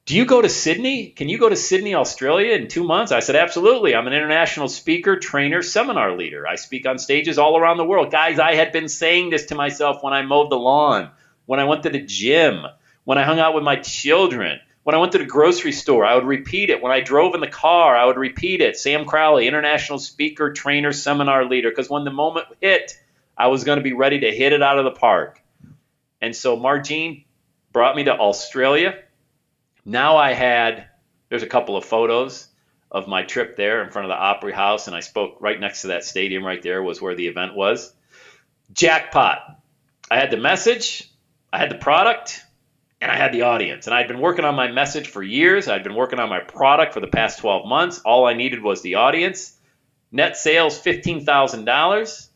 [SPEAKER 1] Do you go to Sydney? Can you go to Sydney, Australia in 2 months? I said, absolutely. I'm an international speaker, trainer, seminar leader. I speak on stages all around the world. Guys, I had been saying this to myself when I mowed the lawn, when I went to the gym, when I hung out with my children, when I went to the grocery store. I would repeat it. When I drove in the car, I would repeat it. Sam Crowley, international speaker, trainer, seminar leader. Because when the moment hit, I was going to be ready to hit it out of the park. And so Margene brought me to Australia. Now there's a couple of photos of my trip there in front of the Opry House, and I spoke right next to that stadium right there was where the event was. Jackpot. I had the message, I had the product, and I had the audience. And I'd been working on my message for years. I'd been working on my product for the past 12 months. All I needed was the audience. Net sales, $15,000.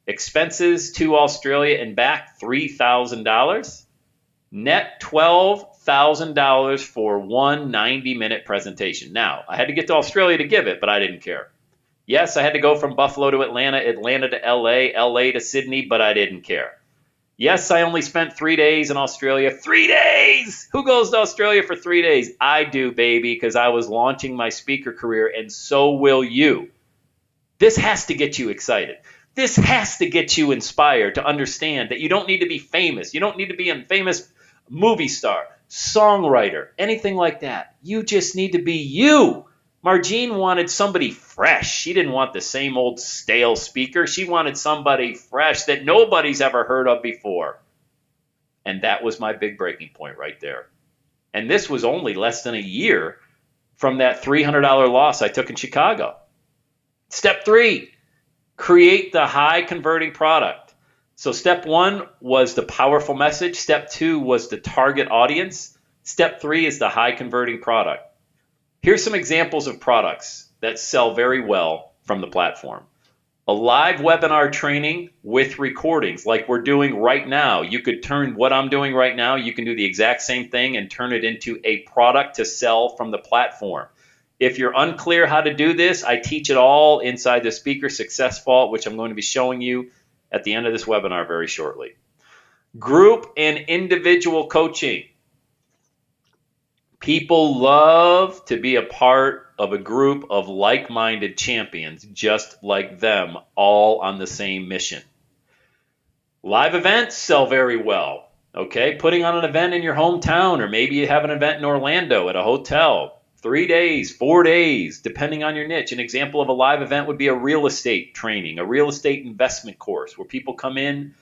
[SPEAKER 1] Expenses to Australia and back, $3,000. Net $12,000 for one 90-minute presentation. Now, I had to get to Australia to give it, but I didn't care. Yes, I had to go from Buffalo to Atlanta, Atlanta to LA, LA to Sydney, but I didn't care. Yes, I only spent 3 days in Australia. 3 days! Who goes to Australia for 3 days? I do, baby, because I was launching my speaker career, and so will you. This has to get you excited. This has to get you inspired to understand that you don't need to be famous. You don't need to be a famous movie star, songwriter, anything like that. You just need to be you. Margene wanted somebody fresh. She didn't want the same old stale speaker. She wanted somebody fresh that nobody's ever heard of before. And that was my big breaking point right there. And this was only less than a year from that $300 loss I took in Chicago. Step 3, create the high converting product. So step 1 was the powerful message. Step 2 was the target audience. Step 3 is the high converting product. Here's some examples of products that sell very well from the platform. A live webinar training with recordings like we're doing right now. You could turn what I'm doing right now, you can do the exact same thing and turn it into a product to sell from the platform. If you're unclear how to do this, I teach it all inside the Speaker Success Vault, which I'm going to be showing you at the end of this webinar very shortly. Group and individual coaching. People love to be a part of a group of like-minded champions, just like them, all on the same mission. Live events sell very well. Okay, putting on an event in your hometown, or maybe you have an event in Orlando at a hotel. 3 days, 4 days, depending on your niche. An example of a live event would be a real estate training, a real estate investment course where people come in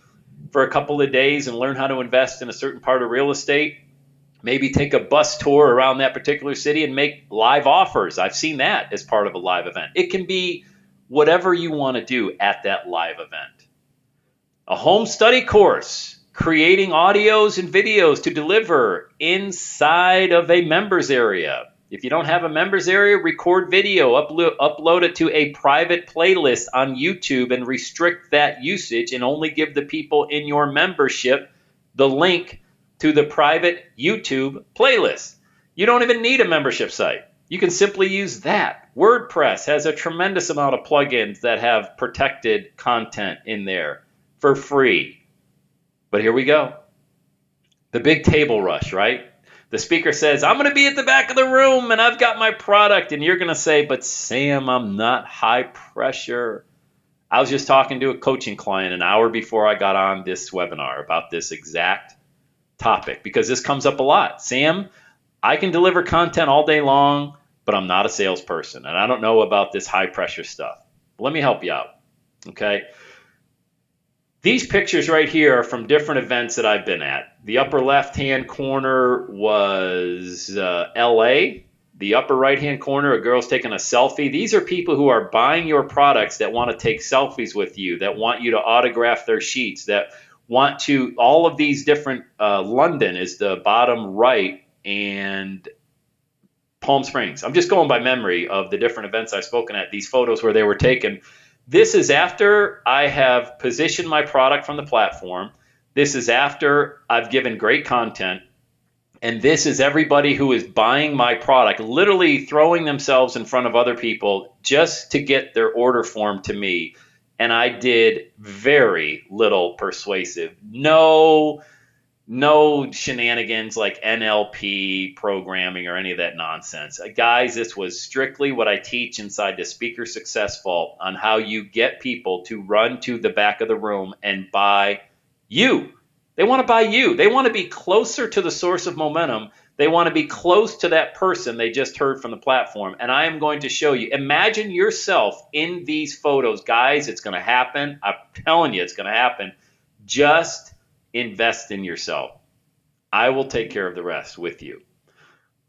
[SPEAKER 1] for a couple of days and learn how to invest in a certain part of real estate. Maybe take a bus tour around that particular city and make live offers. I've seen that as part of a live event. It can be whatever you want to do at that live event. A home study course, creating audios and videos to deliver inside of a members area. If you don't have a members area, record video, upload it to a private playlist on YouTube and restrict that usage and only give the people in your membership the link to the private YouTube playlist. You don't even need a membership site. You can simply use that. WordPress has a tremendous amount of plugins that have protected content in there for free. But here we go. The big table rush, right? The speaker says, I'm going to be at the back of the room and I've got my product. And you're going to say, but Sam, I'm not high pressure. I was just talking to a coaching client an hour before I got on this webinar about this exact topic, because this comes up a lot. Sam, I can deliver content all day long, but I'm not a salesperson. And I don't know about this high pressure stuff. Let me help you out. Okay. These pictures right here are from different events that I've been at. The upper left-hand corner was LA. The upper right-hand corner, a girl's taking a selfie. These are people who are buying your products that want to take selfies with you, that want you to autograph their sheets, that want to, all of these different, London is the bottom right, and Palm Springs. I'm just going by memory of the different events I've spoken at, these photos where they were taken. This is after I have positioned my product from the platform. This is after I've given great content. And this is everybody who is buying my product, literally throwing themselves in front of other people just to get their order form to me. And I did very little persuasive. No shenanigans like NLP programming or any of that nonsense. Guys, this was strictly what I teach inside the Speaker Success Vault on how you get people to run to the back of the room and buy you. They want to buy you. They want to be closer to the source of momentum. They want to be close to that person they just heard from the platform. And I am going to show you. Imagine yourself in these photos. Guys, it's going to happen. I'm telling you, it's going to happen. Just invest in yourself. I will take care of the rest with you.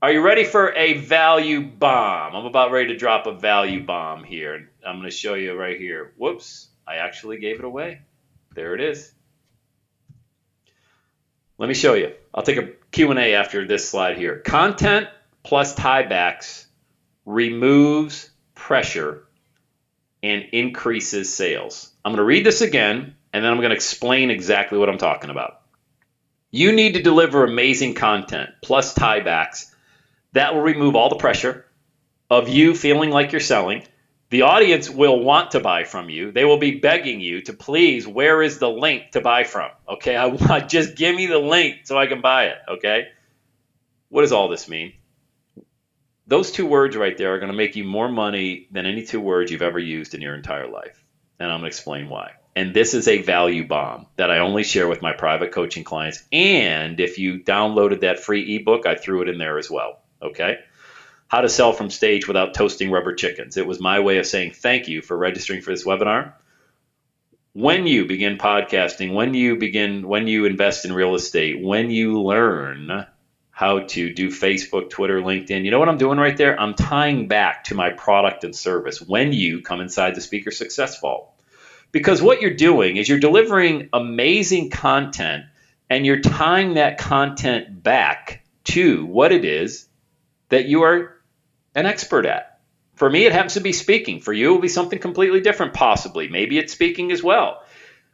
[SPEAKER 1] Are you ready for a value bomb? I'm about ready to drop a value bomb here. I'm going to show you right here. Whoops, I actually gave it away. There it is. Let me show you. I'll take a Q&A after this slide here. Content plus tiebacks removes pressure and increases sales. I'm going to read this again, and then I'm going to explain exactly what I'm talking about. You need to deliver amazing content plus tiebacks. That will remove all the pressure of you feeling like you're selling. The audience will want to buy from you. They will be begging you to please, where is the link to buy from? Okay, I want, just give me the link so I can buy it. Okay, what does all this mean? Those two words right there are going to make you more money than any two words you've ever used in your entire life. And I'm going to explain why. And this is a value bomb that I only share with my private coaching clients. And if you downloaded that free ebook, I threw it in there as well. Okay? How to sell from stage without toasting rubber chickens. It was my way of saying thank you for registering for this webinar. When you begin podcasting, when you invest in real estate, when you learn how to do Facebook, Twitter, LinkedIn, you know what I'm doing right there? I'm tying back to my product and service when you come inside the Speaker Success Vault. Because what you're doing is you're delivering amazing content and you're tying that content back to what it is that you are an expert at. For me, it happens to be speaking. For you, it will be something completely different, possibly. Maybe it's speaking as well.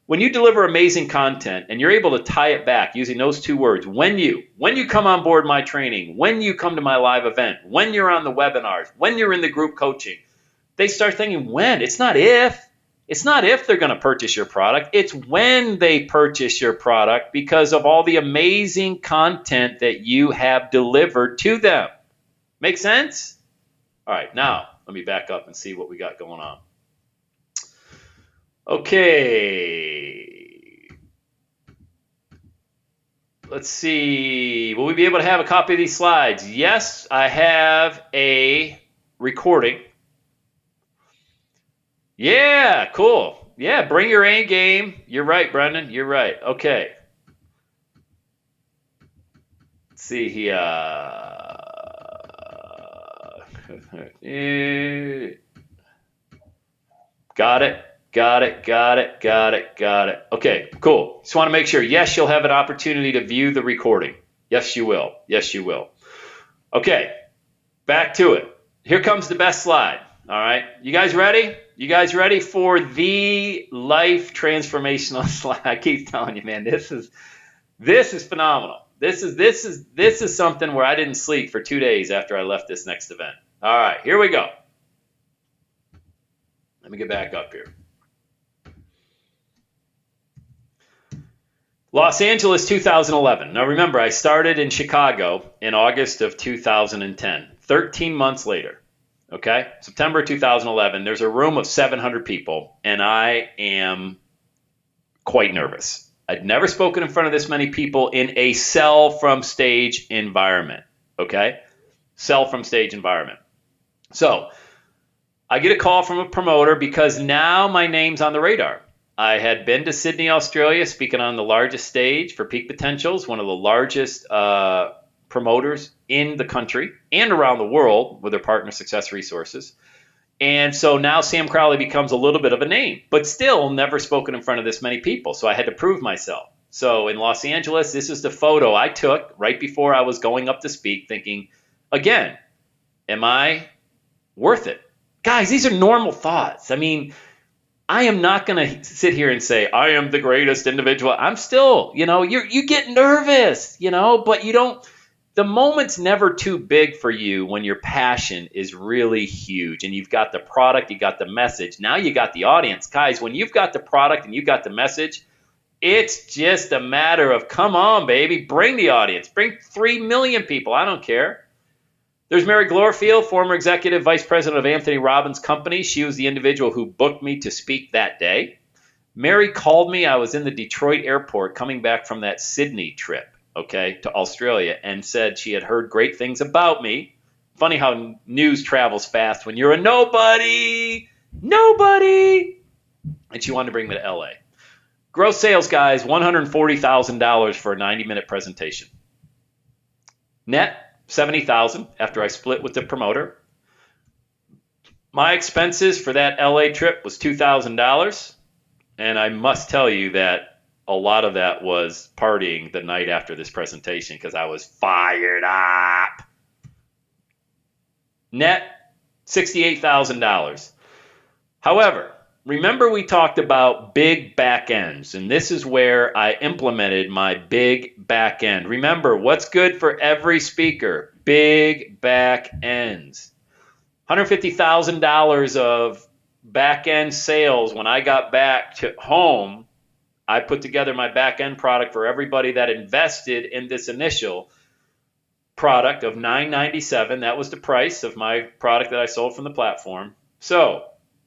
[SPEAKER 1] When you deliver amazing content and you're able to tie it back using those two words, when you come on board my training, when you come to my live event, when you're on the webinars, when you're in the group coaching, they start thinking when. It's not if. It's not if they're going to purchase your product. It's when they purchase your product because of all the amazing content that you have delivered to them. Make sense? All right, now let me back up and see what we got going on. Okay. let's see. Will we be able to have a copy of these slides? Yes, I have a recording. Yeah, cool. Yeah, bring your A game. You're right, Brendan. You're right. Okay. Let's see here. Got it. Got it. Got it. Got it. Got it. Okay, cool. Just want to make sure. Yes, you'll have an opportunity to view the recording. Yes, you will. Yes, you will. Okay, back to it. Here comes the best slide. All right. You guys ready? You guys ready for the life transformational slide? I keep telling you, man, this is phenomenal. This is something where I didn't sleep for 2 days after I left this next event. All right, here we go. Let me get back up here. Los Angeles, 2011. Now remember, I started in Chicago in August of 2010, 13 months later. Okay, September 2011. There's a room of 700 people, and I am quite nervous. I'd never spoken in front of this many people in a sell from stage environment. Okay, sell from stage environment. So I get a call from a promoter because now my name's on the radar. I had been to Sydney, Australia, speaking on the largest stage for Peak Potentials, one of the largest promoters in the country and around the world with their partner Success Resources. And so now Sam Crowley becomes a little bit of a name, but still never spoken in front of this many people. So I had to prove myself. So in Los Angeles, this is the photo I took right before I was going up to speak, thinking, again, am I worth it? Guys, these are normal thoughts. I mean, I am not going to sit here and say I am the greatest individual. I'm still, you get nervous, but you don't. The moment's never too big for you when your passion is really huge and you've got the product, you got the message. Now you got the audience. Guys, when you've got the product and you've got the message, it's just a matter of come on, baby, bring the audience. Bring 3 million people. I don't care. There's Mary Glorfield, former executive vice president of Anthony Robbins' company. She was the individual who booked me to speak that day. Mary called me. I was in the Detroit airport coming back from that Sydney trip, okay, to Australia, and said she had heard great things about me. Funny how news travels fast when you're a nobody. Nobody. And she wanted to bring me to LA. Gross sales, guys, $140,000 for a 90-minute presentation. Net, $70,000 after I split with the promoter. My expenses for that LA trip was $2,000, and I must tell you that a lot of that was partying the night after this presentation because I was fired up. Net, $68,000. However, remember we talked about big back ends, and this is where I implemented my big back end. Remember, what's good for every speaker? Big back ends. $150,000 of back end sales. When I got back to home, I put together my back end product for everybody that invested in this initial product of $997. That was the price of my product that I sold from the platform. So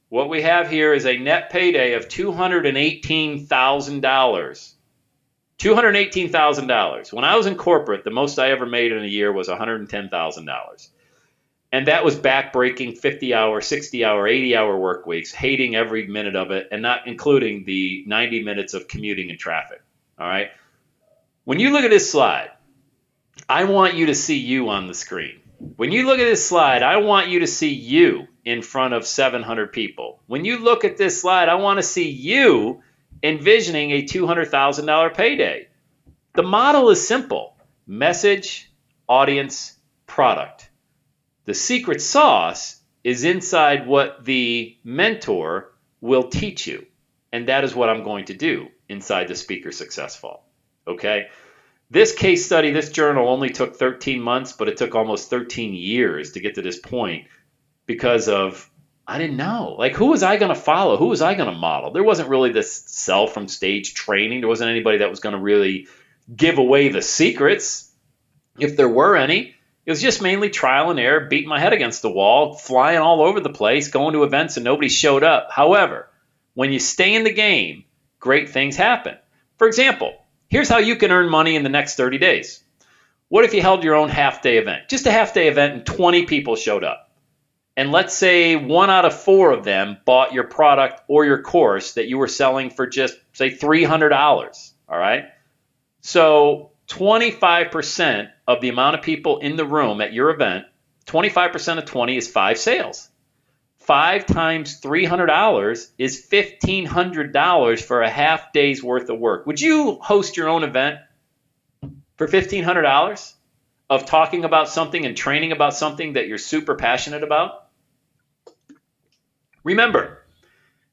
[SPEAKER 1] what we have here is a net payday of $218,000. $218,000. When I was in corporate, the most I ever made in a year was $110,000. And that was backbreaking 50-hour, 60-hour, 80-hour work weeks, hating every minute of it, and not including the 90 minutes of commuting and traffic. All right? When you look at this slide, I want you to see you on the screen. When you look at this slide, I want you to see you in front of 700 people. When you look at this slide, I want to see you envisioning a $200,000 payday. The model is simple: message, audience, product. The secret sauce is inside what the mentor will teach you. And that is what I'm going to do inside the Speaker Success Vault. Okay? This case study, this journal only took 13 months, but it took almost 13 years to get to this point because of, I didn't know. Like, who was I going to follow? Who was I going to model? There wasn't really this sell from stage training. There wasn't anybody that was going to really give away the secrets, if there were any. It was just mainly trial and error, beating my head against the wall, flying all over the place, going to events and nobody showed up. However, when you stay in the game, great things happen. For example, Here's how you can earn money in the next 30 days. What if you held your own half-day event? Just a half-day event and 20 people showed up. And let's say 1 out of 4 of them bought your product or your course that you were selling for just, say, $300. All right? So 25% of the amount of people in the room at your event, 25% of 20 is 5 sales. 5 times $300 is $1,500 for a half day's worth of work. Would you host your own event for $1,500 of talking about something and training about something that you're super passionate about? Remember,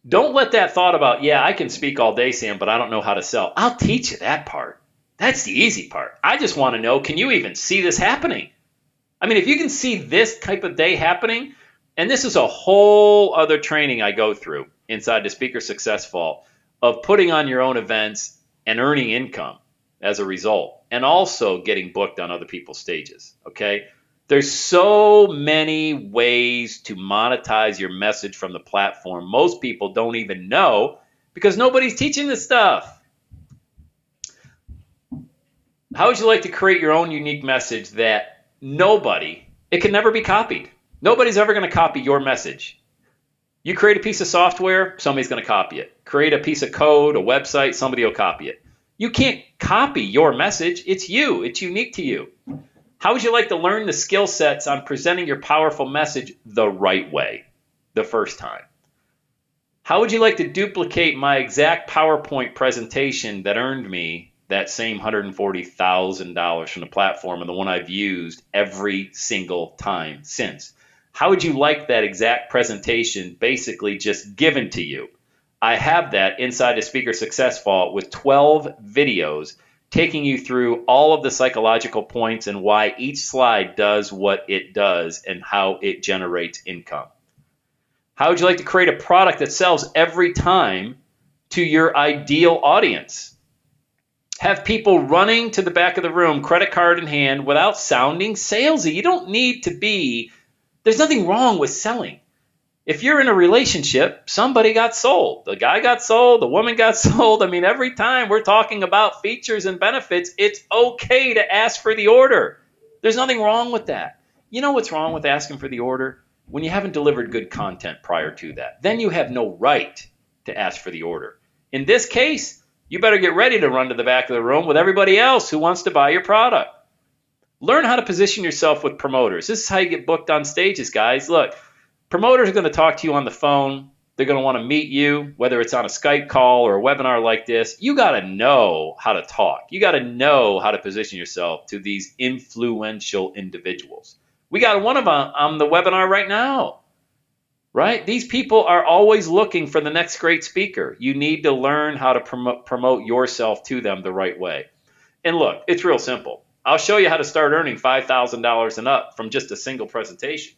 [SPEAKER 1] don't let that thought about, yeah, I can speak all day, Sam, but I don't know how to sell. I'll teach you that part. That's the easy part. I just want to know, can you even see this happening? I mean, if you can see this type of day happening, and this is a whole other training I go through inside the Speaker Success Vault of putting on your own events and earning income as a result, and also getting booked on other people's stages, okay? There's so many ways to monetize your message from the platform. Most people don't even know because nobody's teaching this stuff. How would you like to create your own unique message that it can never be copied? Nobody's ever going to copy your message. You create a piece of software, somebody's going to copy it. Create a piece of code, a website, somebody will copy it. You can't copy your message. It's you. It's unique to you. How would you like to learn the skill sets on presenting your powerful message the right way the first time? How would you like to duplicate my exact PowerPoint presentation that earned me that same $140,000 from the platform and the one I've used every single time since? How would you like that exact presentation basically just given to you? I have that inside the Speaker Success Vault with 12 videos taking you through all of the psychological points and why each slide does what it does and how it generates income. How would you like to create a product that sells every time to your ideal audience? Have people running to the back of the room, credit card in hand, without sounding salesy. You don't need to be, there's nothing wrong with selling. If you're in a relationship, somebody got sold. The guy got sold, the woman got sold. I mean, every time we're talking about features and benefits, it's okay to ask for the order. There's nothing wrong with that. You know what's wrong with asking for the order? When you haven't delivered good content prior to that. Then you have no right to ask for the order. In this case, you better get ready to run to the back of the room with everybody else who wants to buy your product. Learn how to position yourself with promoters. This is how you get booked on stages, guys. Look, promoters are going to talk to you on the phone. They're going to want to meet you, whether it's on a Skype call or a webinar like this. You got to know how to talk. You got to know how to position yourself to these influential individuals. We got one of them on the webinar right now, right? These people are always looking for the next great speaker. You need to learn how to promote yourself to them the right way. And look, it's real simple. I'll show you how to start earning $5,000 and up from just a single presentation.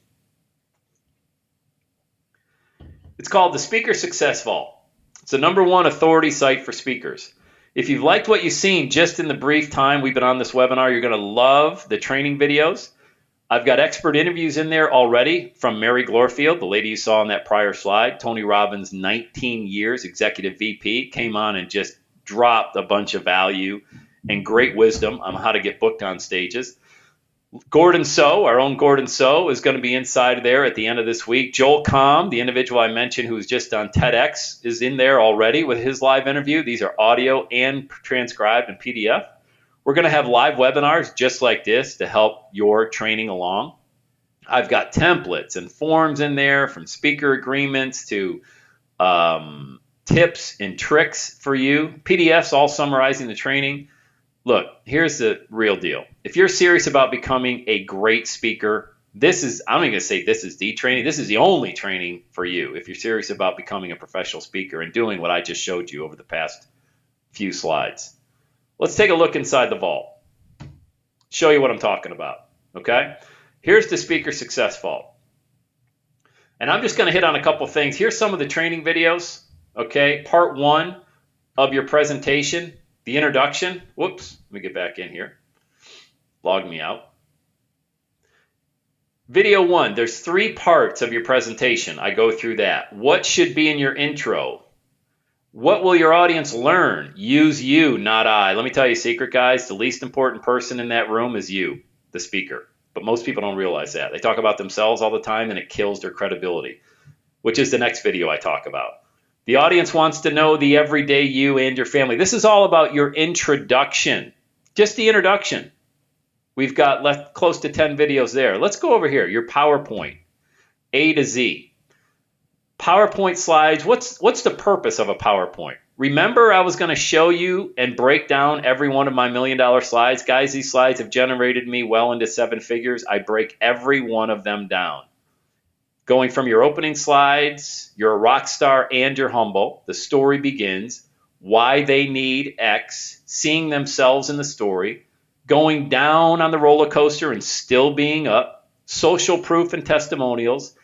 [SPEAKER 1] It's called the Speaker Success Vault. It's the #1 authority site for speakers. If you've liked what you've seen just in the brief time we've been on this webinar, you're going to love the training videos. I've got expert interviews in there already from Mary Glorfield, the lady you saw on that prior slide. Tony Robbins, 19 years, executive VP, came on and just dropped a bunch of value and great wisdom on how to get booked on stages. Gordon So, our own Gordon So, is going to be inside there at the end of this week. Joel Comm, the individual I mentioned who was just on TEDx, is in there already with his live interview. These are audio and transcribed in PDF. We're going to have live webinars just like this to help your training along. I've got templates and forms in there from speaker agreements to tips and tricks for you. PDFs all summarizing the training. Look, here's the real deal. If you're serious about becoming a great speaker, I'm not going to say this is the training. This is the only training for you if you're serious about becoming a professional speaker and doing what I just showed you over the past few slides. Let's take a look inside the vault. Show you what I'm talking about, okay? Here's the Speaker Success Vault. And I'm just going to hit on a couple things. Here's some of the training videos, okay? Part 1 of your presentation, the introduction. Whoops, let me get back in here. Log me out. Video 1, there's 3 parts of your presentation. I go through that. What should be in your intro? What will your audience learn? Use you, not I. Let me tell you a secret, guys. The least important person in that room is you, the speaker. But most people don't realize that. They talk about themselves all the time and it kills their credibility, which is the next video I talk about. The audience wants to know the everyday you and your family. This is all about your introduction, just the introduction. We've got left close to 10 videos there. Let's go over here, your PowerPoint, A to Z. PowerPoint slides, what's the purpose of a PowerPoint? Remember I was going to show you and break down every one of my $1 million slides? Guys, these slides have generated me well into 7 figures. I break every one of them down. Going from your opening slides, you're a rock star and you're humble. The story begins. Why they need X, seeing themselves in the story, going down on the roller coaster and still being up, social proof and testimonials,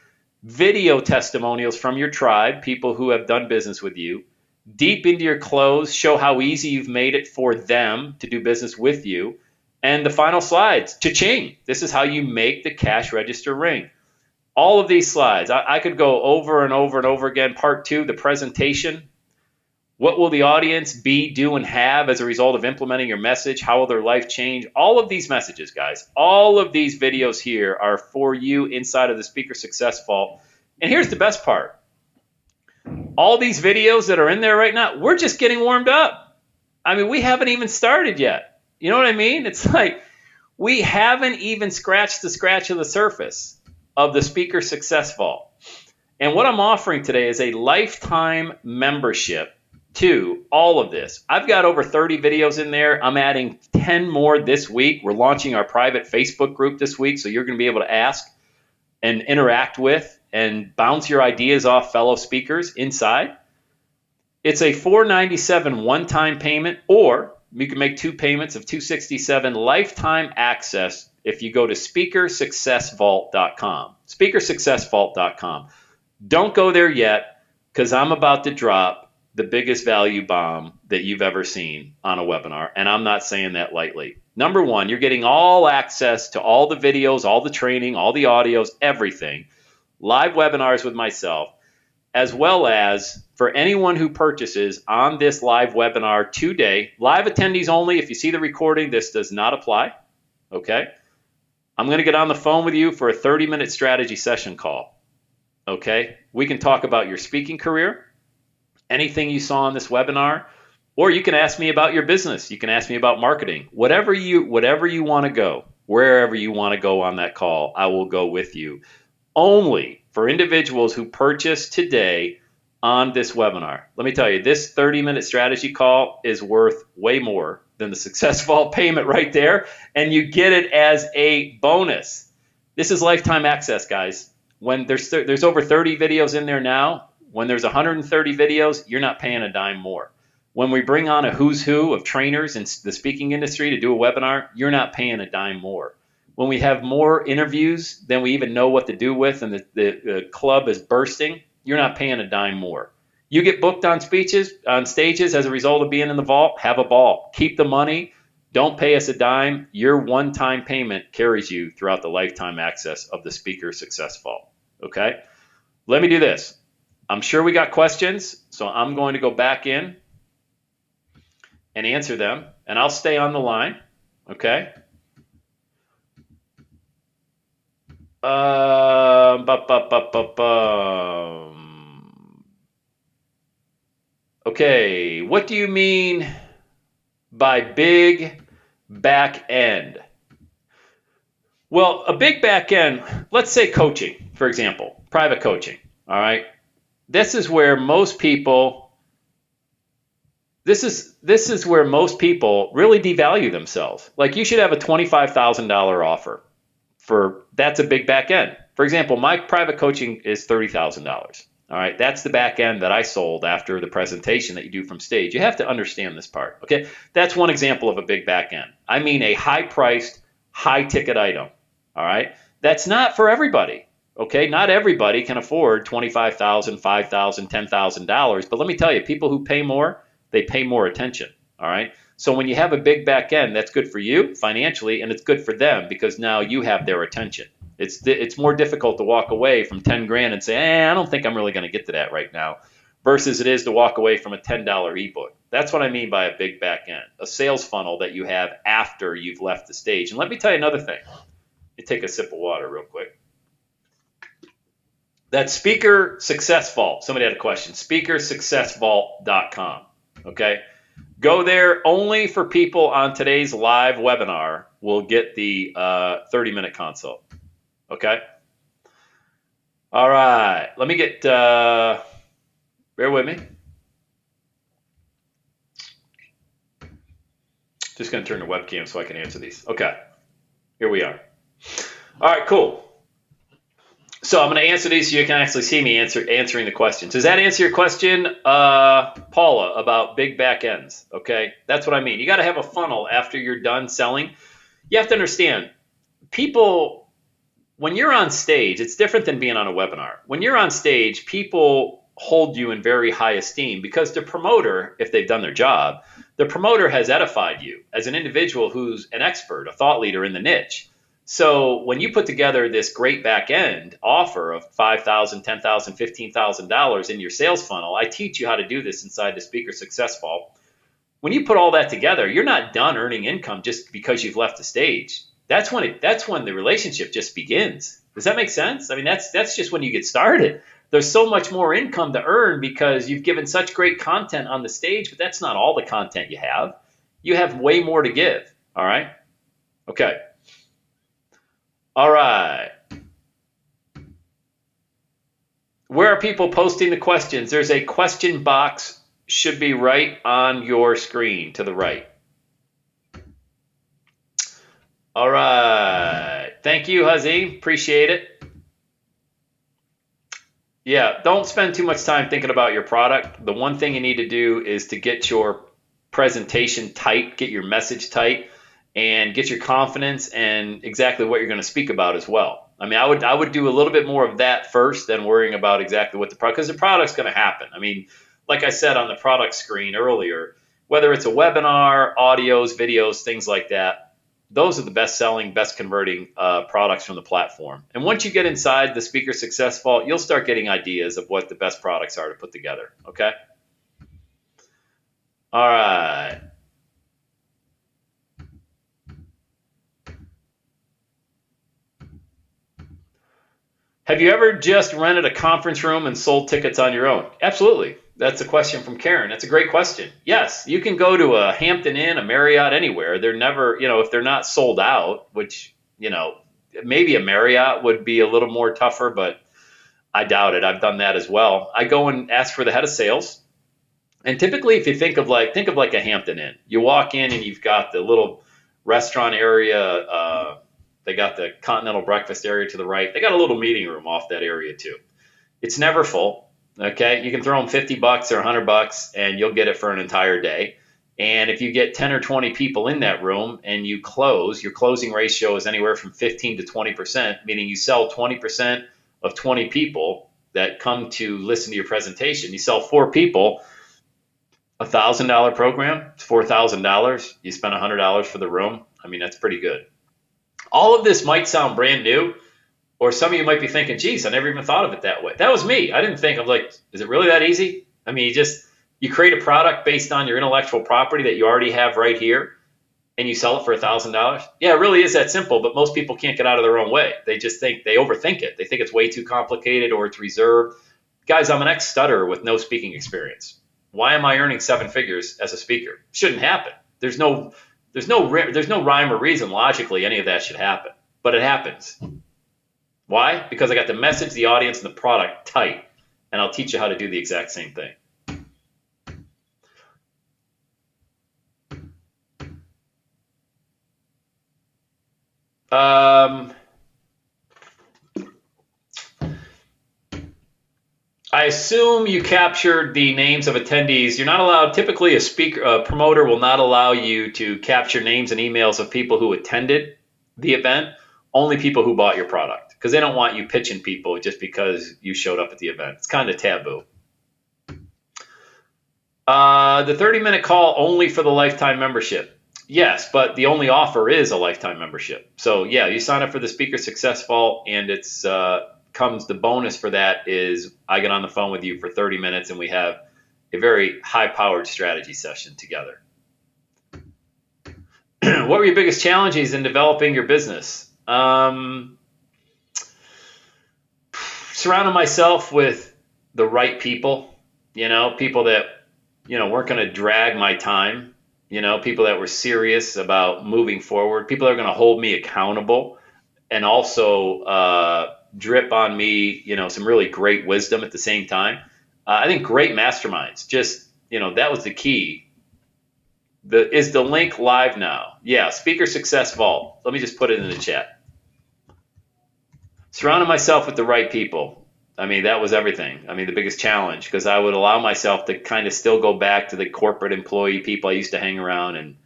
[SPEAKER 1] video testimonials from your tribe, people who have done business with you, deep into your close, show how easy you've made it for them to do business with you, and the final slides, cha-ching. This is how you make the cash register ring. All of these slides, I could go over and over and over again. Part 2, the presentation. What will the audience be, do, and have as a result of implementing your message? How will their life change? All of these messages, guys, all of these videos here are for you inside of the Speaker Success Vault. And here's the best part. All these videos that are in there right now, we're just getting warmed up. I mean, we haven't even started yet. You know what I mean? It's like we haven't even scratched the scratch of the surface of the Speaker Success Vault. And what I'm offering today is a lifetime membership to all of this. I've got over 30 videos in there. I'm adding 10 more this week. We're launching our private Facebook group this week, so you're going to be able to ask and interact with and bounce your ideas off fellow speakers inside. It's a $497 one-time payment, or you can make 2 payments of $267 lifetime access if you go to speakersuccessvault.com. Speakersuccessvault.com. Don't go there yet, because I'm about to drop the biggest value bomb that you've ever seen on a webinar, and I'm not saying that lightly. Number 1, you're getting all access to all the videos, all the training, all the audios, everything, live webinars with myself, as well as for anyone who purchases on this live webinar today, live attendees only. If you see the recording, this does not apply, okay? I'm going to get on the phone with you for a 30-minute strategy session call, okay? We can talk about your speaking career, anything you saw on this webinar, or you can ask me about your business. You can ask me about marketing. Whatever you want to go, wherever you want to go on that call, I will go with you. Only for individuals who purchase today on this webinar. Let me tell you, this 30-minute strategy call is worth way more than the Success Vault payment right there, and you get it as a bonus. This is lifetime access, guys. When there's over 30 videos in there now, when there's 130 videos, you're not paying a dime more. When we bring on a who's who of trainers in the speaking industry to do a webinar, you're not paying a dime more. When we have more interviews than we even know what to do with and the club is bursting, you're not paying a dime more. You get booked on stages as a result of being in the vault, have a ball. Keep the money. Don't pay us a dime. Your one-time payment carries you throughout the lifetime access of the Speaker Success Vault. Okay? Let me do this. I'm sure we got questions, so I'm going to go back in and answer them, and I'll stay on the line, okay? Okay, what do you mean by big back end? Well, a big back end, let's say coaching, for example, private coaching, all right? This is where most people really devalue themselves. Like, you should have a $25,000 offer that's a big back end. For example, my private coaching is $30,000. All right, that's the back end that I sold after the presentation that you do from stage. You have to understand this part, okay? That's one example of a big back end. I mean a high-priced, high-ticket item, all right? That's not for everybody, okay? Not everybody can afford $25,000, $5,000, $10,000, but let me tell you, people who pay more, they pay more attention, all right? So when you have a big back end, that's good for you financially, and it's good for them because now you have their attention. It's more difficult to walk away from 10 grand and say, I don't think I'm really going to get to that right now. versus it is to walk away from a $10 ebook. That's what I mean by a big back end, a sales funnel that you have after you've left the stage. And let me tell you another thing. You take a sip of water real quick. That Speaker Success Vault. Somebody had a question. SpeakerSuccessVault.com. Okay. Go there. Only for people on today's live webinar will get the 30-minute consult. Okay. All right. Let me get, bear with me. Just going to turn the webcam so I can answer these. Okay. Here we are. All right, cool. So I'm going to answer these so you can actually see me answering the questions. Does that answer your question, Paula, about big back ends? Okay, that's what I mean. You got to have a funnel after you're done selling. You have to understand, people, when you're on stage, it's different than being on a webinar. When you're on stage, people hold you in very high esteem because the promoter, if they've done their job, the promoter has edified you as an individual who's an expert, a thought leader in the niche. So when you put together this great back end offer of $5,000, $10,000, $15,000 in your sales funnel, I teach you how to do this inside the Speaker Success Vault. When you put all that together, you're not done earning income just because you've left the stage. That's when the relationship just begins. Does that make sense? I mean, that's just when you get started. There's so much more income to earn because you've given such great content on the stage, but that's not all the content you have. You have way more to give. All right? Okay. All right. Where are people posting the questions? There's a question box, should be right on your screen to the right. All right. Thank you, Hazim. Appreciate it. Yeah, don't spend too much time thinking about your product. The one thing you need to do is to get your presentation tight, get your message tight, and get your confidence and exactly what you're going to speak about as well. I mean, I would do a little bit more of that first than worrying about exactly what the product, because the product's going to happen. I mean, like I said on the product screen earlier, whether it's a webinar, audios, videos, things like that, those are the best selling, best converting products from the platform. And once you get inside the Speaker Success Vault, you'll start getting ideas of what the best products are to put together. Okay. All right. Have you ever just rented a conference room and sold tickets on your own? Absolutely. That's a question from Karen. That's a great question. Yes, you can go to a Hampton Inn, a Marriott, anywhere. They're never, if they're not sold out, which, maybe a Marriott would be a little more tougher, but I doubt it. I've done that as well. I go and ask for the head of sales. And typically, if you think of like a Hampton Inn, you walk in and you've got the little restaurant area, they got the continental breakfast area to the right. They got a little meeting room off that area too. It's never full. Okay. You can throw them $50 or $100 and you'll get it for an entire day. And if you get 10 or 20 people in that room and you close, your closing ratio is anywhere from 15 to 20%, meaning you sell 20% of 20 people that come to listen to your presentation. You sell 4 people, $1,000 program, it's $4,000. You spend $100 for the room. I mean, that's pretty good. All of this might sound brand new, or some of you might be thinking, geez, I never even thought of it that way. That was me. I didn't think, I'm like, is it really that easy? I mean, you create a product based on your intellectual property that you already have right here, and you sell it for $1,000. Yeah, it really is that simple, but most people can't get out of their own way. They just think, they overthink it. They think it's way too complicated or it's reserved. Guys, I'm an ex-stutterer with no speaking experience. Why am I earning 7 figures as a speaker? Shouldn't happen. There's no rhyme or reason logically any of that should happen, but it happens. Why? Because I got the message, the audience, and the product tight, and I'll teach you how to do the exact same thing. I assume you captured the names of attendees. You're not allowed, typically a promoter will not allow you to capture names and emails of people who attended the event, only people who bought your product, because they don't want you pitching people just because you showed up at the event. It's kind of taboo. The 30-minute call only for the lifetime membership. Yes, but the only offer is a lifetime membership. So yeah, you sign up for the Speaker Success Vault and it's comes the bonus for that is I get on the phone with you for 30 minutes and we have a very high-powered strategy session together. What were your biggest challenges in developing your business? Surrounding myself with the right people, people that, weren't going to drag my time, people that were serious about moving forward, people that are going to hold me accountable and also drip on me, some really great wisdom at the same time. I think great masterminds, just, that was the key. Is the link live now? Yeah, Speaker Success Vault. Let me just put it in the chat. Surrounding myself with the right people. I mean, that was everything. I mean, the biggest challenge, because I would allow myself to kind of still go back to the corporate employee people I used to hang around, and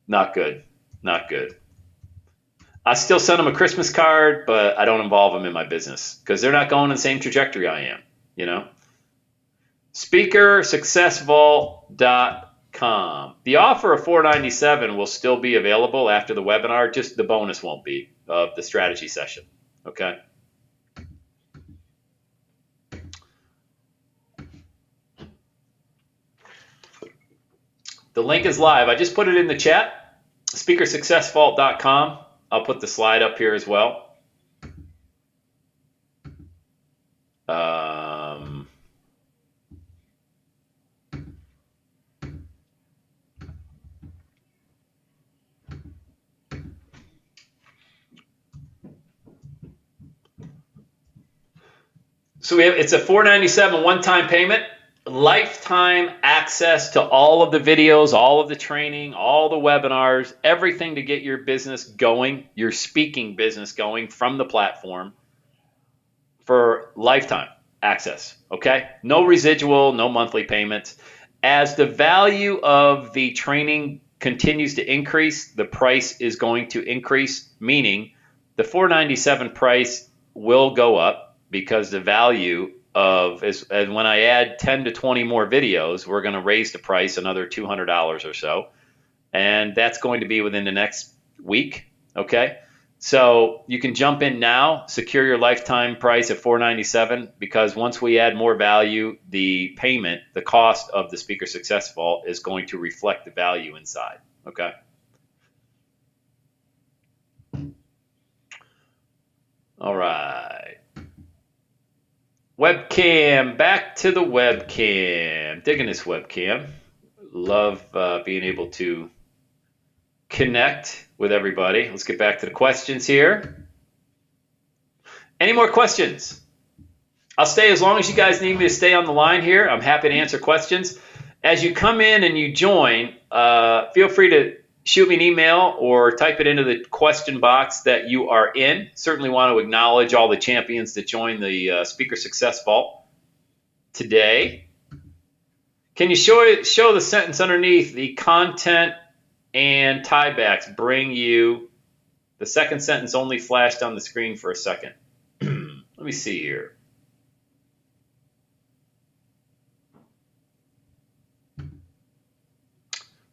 [SPEAKER 1] not good. Not good. I still send them a Christmas card, but I don't involve them in my business because they're not going in the same trajectory I am, SpeakerSuccessVault.com. The offer of $497 will still be available after the webinar, just the bonus won't be of the strategy session, okay? The link is live. I just put it in the chat, SpeakerSuccessVault.com. I'll put the slide up here as well. So it's a $497 one-time payment, lifetime access to all of the videos, all of the training, all the webinars, everything to get your business going, your speaking business going from the platform for lifetime access, okay? No residual, no monthly payments. As the value of the training continues to increase, the price is going to increase, meaning the $497 price will go up because the value of, as when I add 10 to 20 more videos, we're going to raise the price another $200 or so. And that's going to be within the next week, okay? So you can jump in now, secure your lifetime price at $497, because once we add more value, the payment, the cost of the Speaker Success Vault is going to reflect the value inside, okay? All right. Webcam, back to the webcam. Digging this webcam. Love being able to connect with everybody. Let's get back to the questions here. Any more questions? I'll stay as long as you guys need me to stay on the line here. I'm happy to answer questions. As you come in and you join, feel free to shoot me an email or type it into the question box that you are in. Certainly want to acknowledge all the champions that joined the Speaker Success Vault today. Can you show the sentence underneath? The content and tiebacks bring you. The second sentence only flashed on the screen for a second. Let me see here.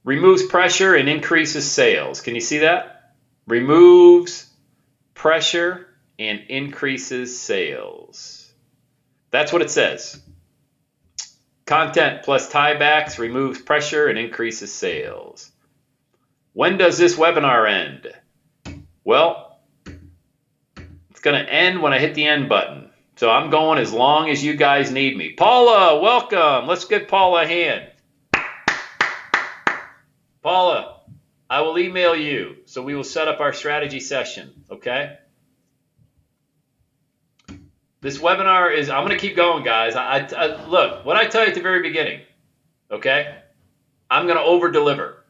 [SPEAKER 1] Removes pressure and increases sales. Can you see that? Removes pressure and increases sales. That's what it says. Content plus tiebacks removes pressure and increases sales. When does this webinar end? Well, it's going to end when I hit the end button. So I'm going as long as you guys need me. Paula, welcome. Let's give Paula a hand. Paula, I will email you, so we will set up our strategy session, okay? This webinar is, I'm going to keep going, guys. Look, what I tell you at the very beginning, okay? I'm going to over-deliver.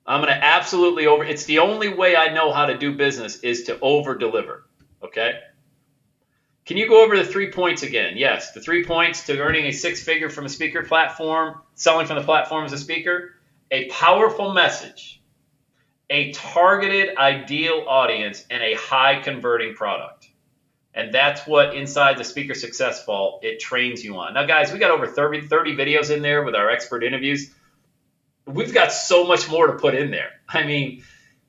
[SPEAKER 1] I'm going to absolutely it's the only way I know how to do business is to over-deliver, okay? Can you go over the 3 points again? Yes, the 3 points to earning a six-figure from a speaker platform, selling from the platform as a speaker. A powerful message, a targeted ideal audience, and a high converting product. And that's what inside the Speaker Success Vault, it trains you on. Now, guys, we got over 30 videos in there with our expert interviews. We've got so much more to put in there. I mean,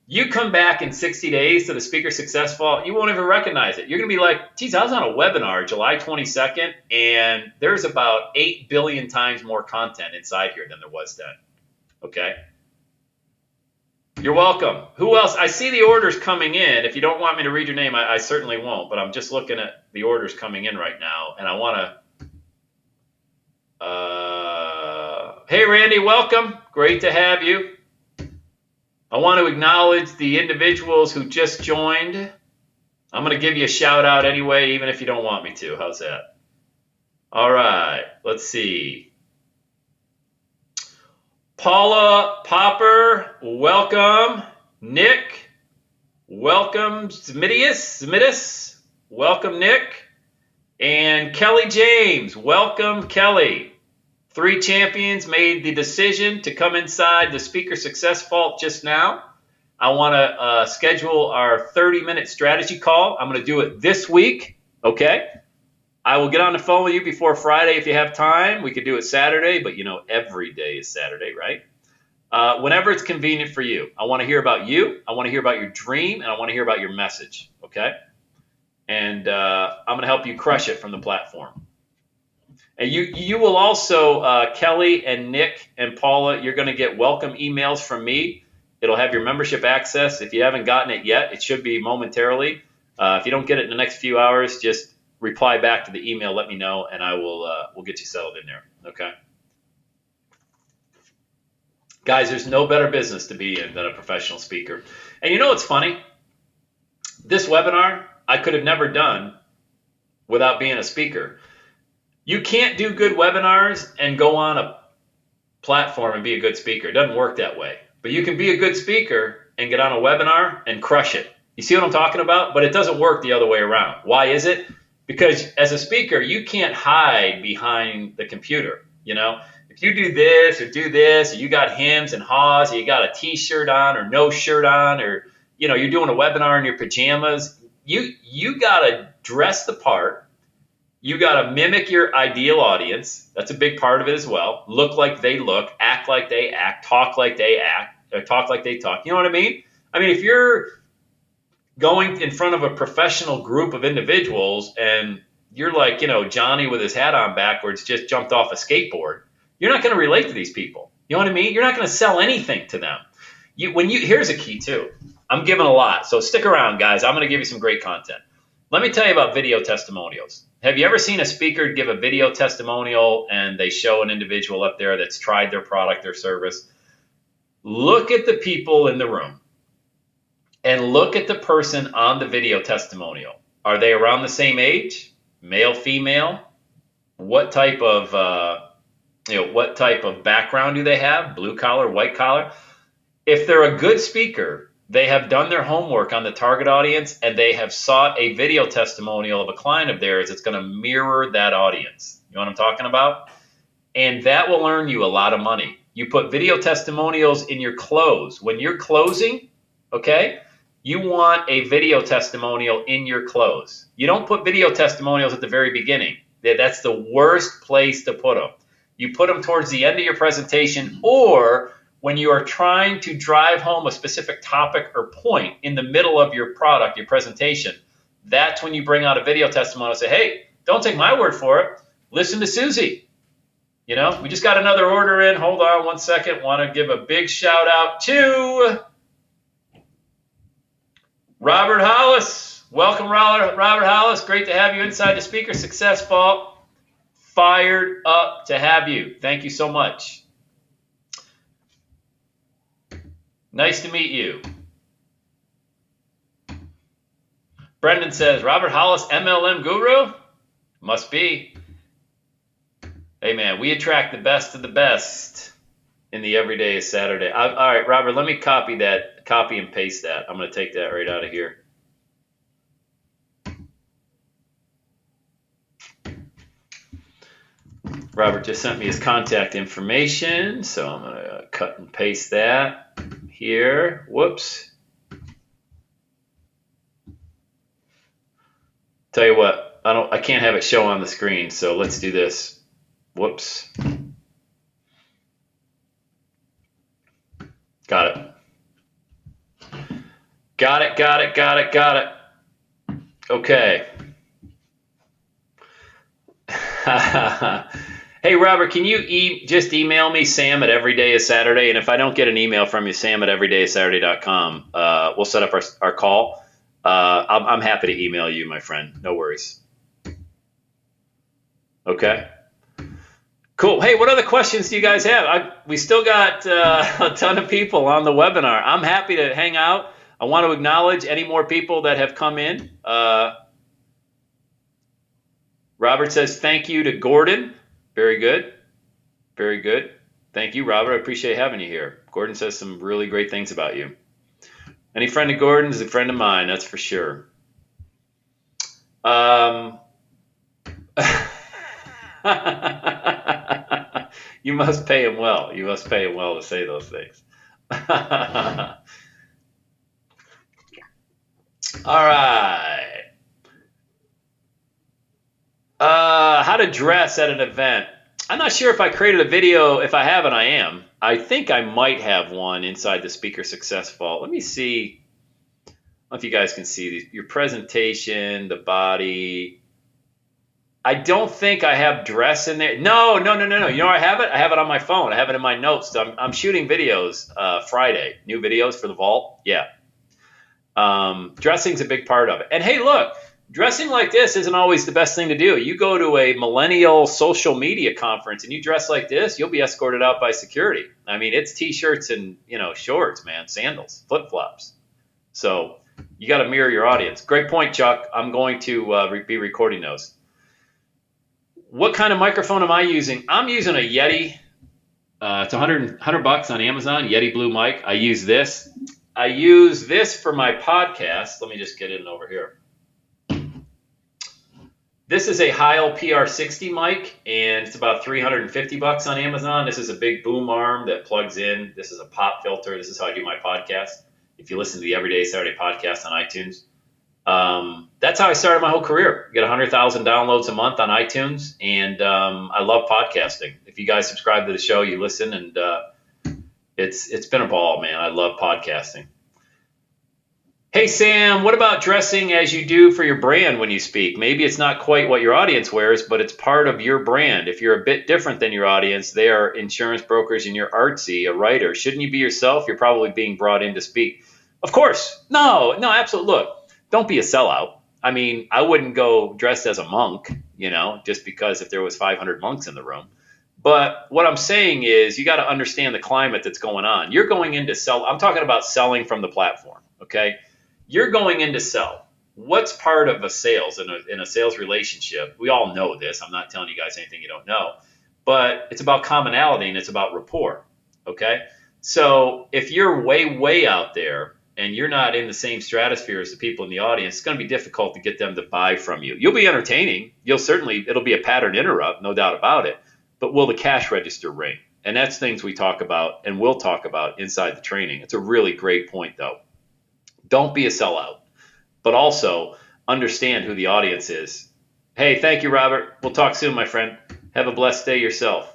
[SPEAKER 1] You come back in 60 days to the Speaker Success Vault, you won't even recognize it. You're going to be like, geez, I was on a webinar July 22nd, and there's about 8 billion times more content inside here than there was then. Okay? You're welcome. Who else? I see the orders coming in. If you don't want me to read your name, I certainly won't, but I'm just looking at the orders coming in right now, and I want to... hey, Randy, welcome. Great to have you. I want to acknowledge the individuals who just joined. I'm going to give you a shout out anyway, even if you don't want me to. How's that? All right, let's see. Paula Popper, welcome. Nick, welcome. Zmitis, welcome, Nick. And Kelly James, welcome, Kelly. 3 champions made the decision to come inside the Speaker Success Vault just now. I want to schedule our 30-minute strategy call. I'm going to do it this week, okay? I will get on the phone with you before Friday if you have time. We could do it Saturday, but you know every day is Saturday, right? Whenever it's convenient for you. I want to hear about you. I want to hear about your dream, and I want to hear about your message, okay? And I'm going to help you crush it from the platform. And you will also, Kelly and Nick and Paula, you're going to get welcome emails from me. It'll have your membership access. If you haven't gotten it yet, it should be momentarily. If you don't get it in the next few hours, just reply back to the email, let me know, and I will we'll get you settled in there, okay? Guys, there's no better business to be in than a professional speaker. And you know what's funny? This webinar I could have never done without being a speaker. You can't do good webinars and go on a platform and be a good speaker. It doesn't work that way. But you can be a good speaker and get on a webinar and crush it. You see what I'm talking about? But it doesn't work the other way around. Why is it? Because as a speaker, you can't hide behind the computer. You know, if you do this, or you got hems and haws, or you got a t-shirt on or no shirt on, or, you know, you're doing a webinar in your pajamas, you got to dress the part. You got to mimic your ideal audience. That's a big part of it as well. Look like they look, act like they act, talk like they act, or talk like they talk. You know what I mean? I mean, if you're going in front of a professional group of individuals and you're like, you know, Johnny with his hat on backwards just jumped off a skateboard, you're not going to relate to these people. You know what I mean? You're not going to sell anything to them. Here's a key too. I'm giving a lot, so stick around, guys. I'm going to give you some great content. Let me tell you about video testimonials. Have you ever seen a speaker give a video testimonial and they show an individual up there that's tried their product or service? Look at the people in the room and look at the person on the video testimonial. Are they around the same age? Male, female? What type of background do they have? Blue collar, white collar? If they're a good speaker, they have done their homework on the target audience and they have sought a video testimonial of a client of theirs that's going to mirror that audience. You know what I'm talking about? And that will earn you a lot of money. You put video testimonials in your close. When you're closing, okay, you want a video testimonial in your close. You don't put video testimonials at the very beginning. That's the worst place to put them. You put them towards the end of your presentation, or when you are trying to drive home a specific topic or point in the middle of your product, your presentation. That's when you bring out a video testimonial and say, hey, don't take my word for it. Listen to Susie. You know, we just got another order in. Hold on one second. Want to give a big shout out to Robert Hollis. Welcome, Robert Hollis. Great to have you inside the Speaker Success Vault. Fired up to have you. Thank you so much. Nice to meet you. Brendan says, Robert Hollis, MLM guru? Must be. Hey, man, we attract the best of the best in the everyday Saturday. All right, Robert, let me copy and paste that. I'm going to take that right out of here. Robert just sent me his contact information, so I'm going to cut and paste that here. Whoops. Tell you what, I can't have it show on the screen, so let's do this. Whoops. Got it. Got it, got it, got it, got it. Okay. Hey, Robert, can you just email me, Sam at everydayissaturday? And if I don't get an email from you, Sam at everydayissaturday.com, we'll set up our call. I'm happy to email you, my friend. No worries. Okay. Cool. Hey, what other questions do you guys have? We still got a ton of people on the webinar. I'm happy to hang out. I want to acknowledge any more people that have come in. Robert says thank you to Gordon. Very good. Very good. Thank you, Robert. I appreciate having you here. Gordon says some really great things about you. Any friend of Gordon's is a friend of mine, that's for sure. You must pay him well. You must pay him well to say those things. All right. How to dress at an event. I'm not sure if I created a video. If I haven't, I am. I think I might have one inside the Speaker Success Vault. Let me see. I don't know if you guys can see these. Your presentation, the body. I don't think I have dress in there. No. You know where I have it? I have it on my phone. I have it in my notes. I'm shooting videos Friday. New videos for the vault. Yeah. Dressing's a big part of it. And hey, look, dressing like this isn't always the best thing to do. You go to a millennial social media conference and you dress like this, you'll be escorted out by security. I mean, it's t-shirts and shorts, man, sandals, flip-flops. So you got to mirror your audience. Great point, Chuck. I'm going to be recording those. What kind of microphone am I using? I'm using a Yeti. It's $100 on Amazon, Yeti Blue mic. I use this. I use this for my podcast. Let me just get in over here. This is a Heil PR60 mic, and it's about $350 on Amazon. This is a big boom arm that plugs in. This is a pop filter. This is how I do my podcast. If you listen to the Everyday Saturday podcast on iTunes, that's how I started my whole career. Get 100,000 downloads a month on iTunes, and I love podcasting. If you guys subscribe to the show, you listen, and it's been a ball, man. I love podcasting. Hey, Sam, what about dressing as you do for your brand when you speak? Maybe it's not quite what your audience wears, but it's part of your brand. If you're a bit different than your audience, they are insurance brokers and you're artsy, a writer. Shouldn't you be yourself? You're probably being brought in to speak. Of course. No, absolutely. Look, don't be a sellout. I mean, I wouldn't go dressed as a monk, just because if there was 500 monks in the room. But what I'm saying is you got to understand the climate that's going on. You're going in to sell. I'm talking about selling from the platform, okay? You're going in to sell. What's part of a sales in a sales relationship? We all know this. I'm not telling you guys anything you don't know, but it's about commonality and it's about rapport. Okay. So if you're way out there and you're not in the same stratosphere as the people in the audience, it's going to be difficult to get them to buy from you. You'll be entertaining. It'll be a pattern interrupt, no doubt about it. But will the cash register ring? And that's things we talk about and we'll talk about inside the training. It's a really great point though. Don't be a sellout, but also understand who the audience is. Hey, thank you, Robert. We'll talk soon, my friend. Have a blessed day yourself.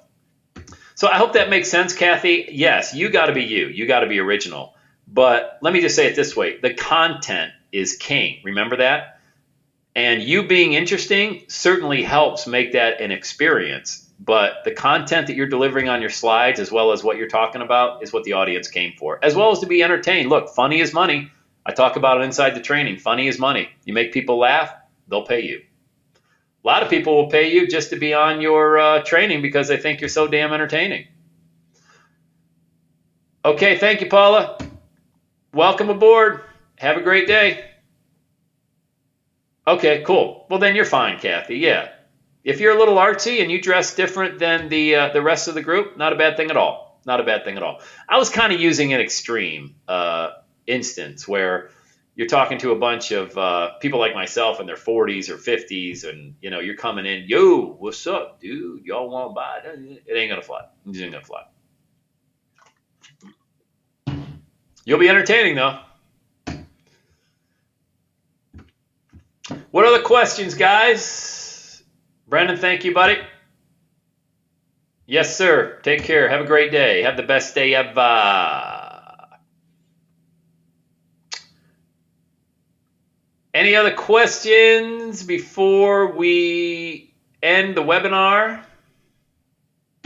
[SPEAKER 1] So I hope that makes sense, Kathy. Yes, you got to be you. You got to be original. But let me just say it this way. The content is king. Remember that? And you being interesting certainly helps make that an experience. But the content that you're delivering on your slides, as well as what you're talking about, is what the audience came for, as well as to be entertained. Look, funny is money. I talk about it inside the training. Funny is money. You make people laugh, they'll pay you. A lot of people will pay you just to be on your training because they think you're so damn entertaining. Okay, thank you, Paula. Welcome aboard. Have a great day. Okay, cool. Well, then you're fine, Kathy. Yeah. If you're a little artsy and you dress different than the rest of the group, not a bad thing at all. Not a bad thing at all. I was kind of using an extreme instance where you're talking to a bunch of people like myself in their 40s or 50s, and you're coming in, yo, what's up, dude? Y'all want to buy it? It ain't gonna fly. It ain't gonna fly. You'll be entertaining though. What other questions, guys? Brendan, thank you, buddy. Yes, sir. Take care. Have a great day. Have the best day ever. Any other questions before we end the webinar?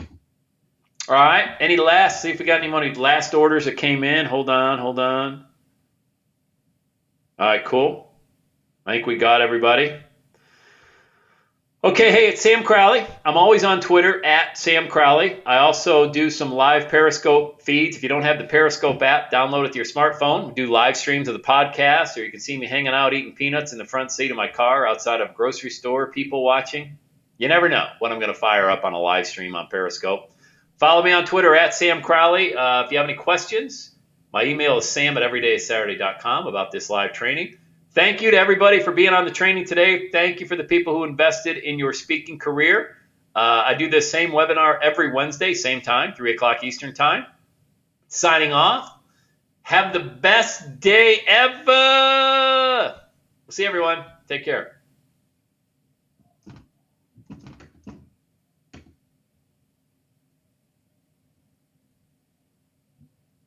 [SPEAKER 1] All right. Any last? See if we got any money. Last orders that came in. Hold on. All right, cool. I think we got everybody. Okay, hey, it's Sam Crowley. I'm always on Twitter at Sam Crowley. I also do some live Periscope feeds. If you don't have the Periscope app, download it to your smartphone. We do live streams of the podcast, or you can see me hanging out eating peanuts in the front seat of my car outside of a grocery store, people watching. You never know when I'm going to fire up on a live stream on Periscope. Follow me on Twitter at Sam Crowley. If you have any questions, my email is sam@everydaysaturday.com about this live training. Thank you to everybody for being on the training today. Thank you for the people who invested in your speaking career. I do this same webinar every Wednesday, same time, 3 o'clock Eastern time. Signing off. Have the best day ever. We'll see everyone. Take care.